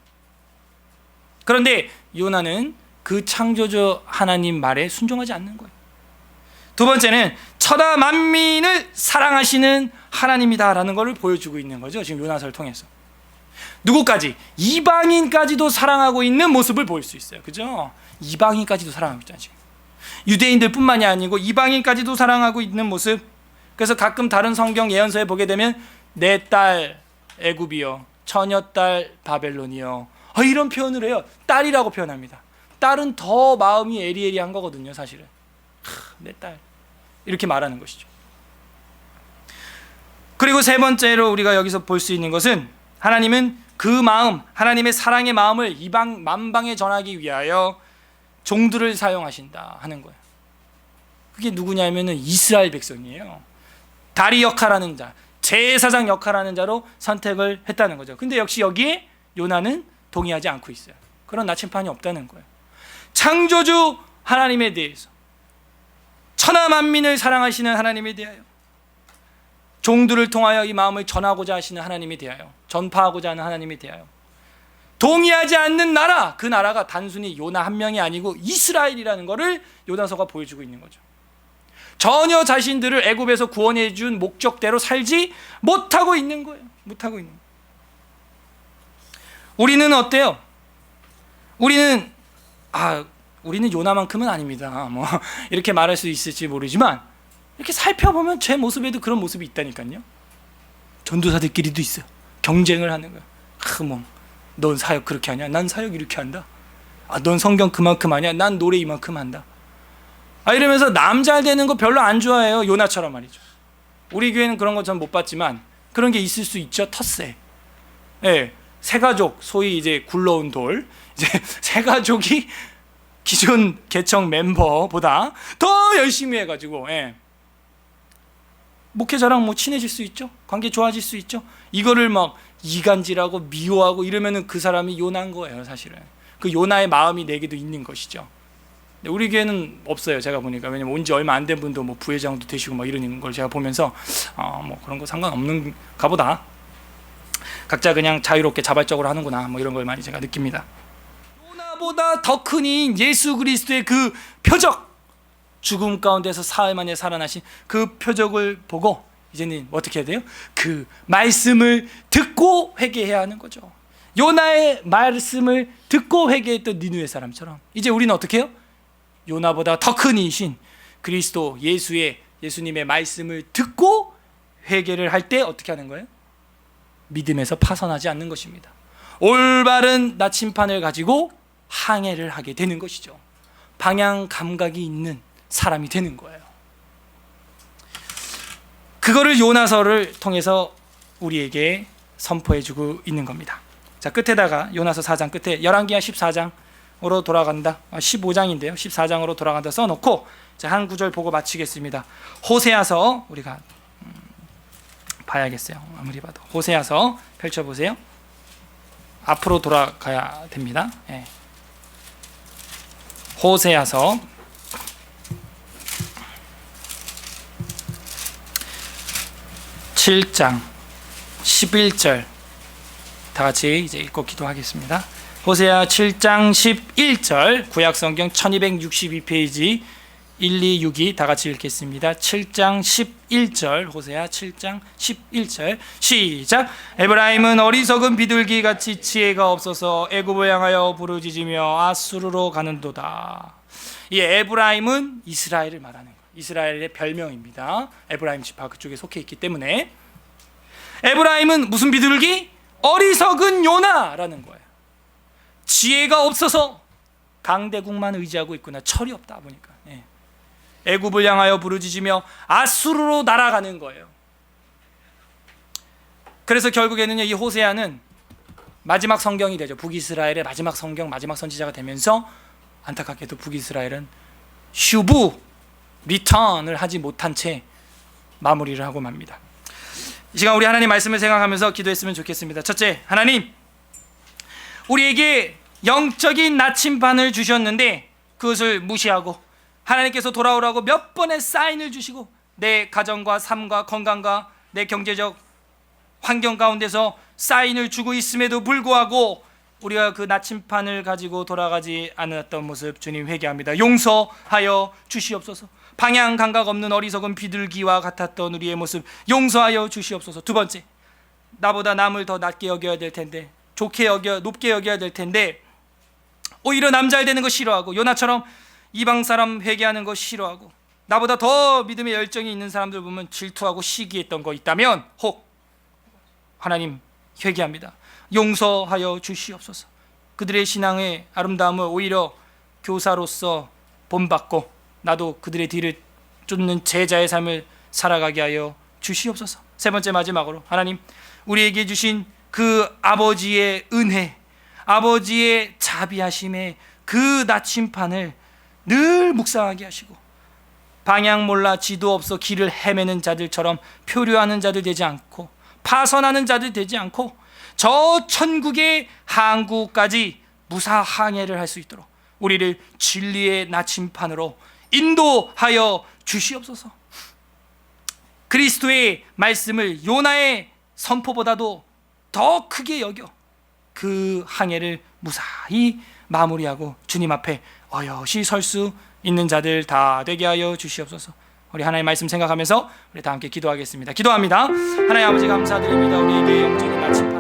그런데 요나는 그 창조주 하나님 말에 순종하지 않는 거예요. 두 번째는 천하 만민을 사랑하시는 하나님이다라는 것을 보여주고 있는 거죠. 지금 요나서를 통해서 누구까지? 이방인까지도 사랑하고 있는 모습을 보일 수 있어요. 그죠? 이방인까지도 사랑하고 있잖아요. 지금 유대인들뿐만이 아니고 이방인까지도 사랑하고 있는 모습. 그래서 가끔 다른 성경 예언서에 보게 되면 내 딸 애굽이여, 처녀딸 바벨론이여, 이런 표현을 해요. 딸이라고 표현합니다. 딸은 더 마음이 애리애리한 거거든요, 사실은. 내 딸, 이렇게 말하는 것이죠. 그리고 세 번째로 우리가 여기서 볼 수 있는 것은, 하나님은 그 마음, 하나님의 사랑의 마음을 이방 만방에 전하기 위하여 종들을 사용하신다 하는 거예요. 그게 누구냐면은 이스라엘 백성이에요. 다리 역할하는 자, 제사장 역할하는 자로 선택을 했다는 거죠. 근데 역시 여기에 요나는 동의하지 않고 있어요. 그런 나침판이 없다는 거예요. 창조주 하나님에 대해서, 천하 만민을 사랑하시는 하나님에 대하여, 종들을 통하여 이 마음을 전하고자 하시는 하나님에 대하여, 전파하고자 하는 하나님에 대하여 동의하지 않는 나라, 그 나라가 단순히 요나 한 명이 아니고 이스라엘이라는 것을 요나서가 보여주고 있는 거죠. 전혀 자신들을 애굽에서 구원해 준 목적대로 살지 못하고 있는 거예요. 못하고 있는 거예요. 우리는 어때요? 우리는 요나만큼은 아닙니다. 뭐 이렇게 말할 수 있을지 모르지만 이렇게 살펴보면 제 모습에도 그런 모습이 있다니까요. 전도사들끼리도 있어요. 경쟁을 하는 거예요. 넌 사역 그렇게 하냐? 난 사역 이렇게 한다. 넌 성경 그만큼 하냐? 난 노래 이만큼 한다. 이러면서 남 잘 되는 거 별로 안 좋아해요. 요나처럼 말이죠. 우리 교회는 그런 거 전 못 봤지만 그런 게 있을 수 있죠. 텃세. 예, 새가족, 소위 이제 굴러온 돌, 이제 새가족이 기존 개청 멤버보다 더 열심히 해가지고, 목회자랑 뭐 친해질 수 있죠. 관계 좋아질 수 있죠. 이거를 막 이간질하고 미워하고 이러면은 그 사람이 요나인 거예요, 사실은. 그 요나의 마음이 내게도 있는 것이죠. 우리 교회는 없어요, 제가 보니까. 왜냐면 온 지 얼마 안 된 분도 뭐 부회장도 되시고 막 이러는 걸 제가 보면서 뭐 그런 거 상관없는가 보다. 각자 그냥 자유롭게 자발적으로 하는구나, 뭐 이런 걸 많이 제가 느낍니다. 요나보다 더 큰 이인 예수 그리스도의 그 표적, 죽음 가운데서 사흘 만에 살아나신 그 표적을 보고 이제는 어떻게 해야 돼요? 그 말씀을 듣고 회개해야 하는 거죠. 요나의 말씀을 듣고 회개했던 니느웨 사람처럼 이제 우리는 어떻게 해요? 요나보다 더 큰 이신 그리스도 예수님의 말씀을 듣고 회개를 할 때 어떻게 하는 거예요? 믿음에서 파선하지 않는 것입니다. 올바른 나침판을 가지고 항해를 하게 되는 것이죠. 방향 감각이 있는 사람이 되는 거예요. 그거를 요나서를 통해서 우리에게 선포해주고 있는 겁니다. 자, 끝에다가 요나서 4장 끝에 열왕기하 14장으로 돌아간다. 15장인데요. 14장으로 돌아간다 써놓고 자, 한 구절 보고 마치겠습니다. 호세아서 우리가 봐야겠어요. 아무리 봐도 호세아서 펼쳐보세요. 앞으로 돌아가야 됩니다. 호세아서 7장 11절 다 같이 이제 읽고 기도하겠습니다. 호세아 7장 11절 구약성경 1262페이지 1262 다 같이 읽겠습니다. 7장 11절 호세아 7장 11절 시작. 에브라임은 어리석은 비둘기 같이 지혜가 없어서 애굽을 향하여 부르짖으며 아수르로 가는도다. 이 에브라임은 이스라엘을 말하는 거예요. 이스라엘의 별명입니다. 에브라임 지파 그쪽에 속해 있기 때문에 에브라임은 무슨 비둘기? 어리석은 요나라는 거예요. 지혜가 없어서 강대국만 의지하고 있구나. 철이 없다 보니까. 애굽을 향하여 부르짖으며 아수르로 날아가는 거예요. 그래서 결국에는 이 호세아는 마지막 성경이 되죠. 북이스라엘의 마지막 성경, 마지막 선지자가 되면서 안타깝게도 북이스라엘은 슈브 리턴을 하지 못한 채 마무리를 하고 맙니다. 이 시간 우리 하나님 말씀을 생각하면서 기도했으면 좋겠습니다. 첫째, 하나님 우리에게 영적인 나침반을 주셨는데 그것을 무시하고 하나님께서 돌아오라고 몇 번의 사인을 주시고 내 가정과 삶과 건강과 내 경제적 환경 가운데서 사인을 주고 있음에도 불구하고 우리가 그 나침판을 가지고 돌아가지 않았던 모습 주님 회개합니다. 용서하여 주시옵소서. 방향 감각 없는 어리석은 비둘기와 같았던 우리의 모습 용서하여 주시옵소서. 두 번째, 나보다 남을 더 낮게 여겨야 될 텐데 높게 여겨야 될 텐데 오히려 남 잘 되는 거 싫어하고 요나처럼 이방 사람 회개하는 거 싫어하고 나보다 더 믿음의 열정이 있는 사람들 보면 질투하고 시기했던 거 있다면 혹 하나님 회개합니다. 용서하여 주시옵소서. 그들의 신앙의 아름다움을 오히려 교사로서 본받고 나도 그들의 뒤를 쫓는 제자의 삶을 살아가게 하여 주시옵소서. 세 번째 마지막으로 하나님 우리에게 주신 그 아버지의 은혜, 아버지의 자비하심의 그 나침판을 늘 묵상하게 하시고 방향 몰라 지도 없어 길을 헤매는 자들처럼 표류하는 자들 되지 않고 파선하는 자들 되지 않고 저 천국의 항구까지 무사 항해를 할 수 있도록 우리를 진리의 나침판으로 인도하여 주시옵소서. 그리스도의 말씀을 요나의 선포보다도 더 크게 여겨 그 항해를 무사히 마무리하고 주님 앞에 어여시 설 수 있는 자들 다 되게 하여 주시옵소서. 우리 하나님의 말씀 생각하면서 우리 다 함께 기도하겠습니다. 기도합니다. 하나님 아버지 감사드립니다. 우리에게 영적인 나침판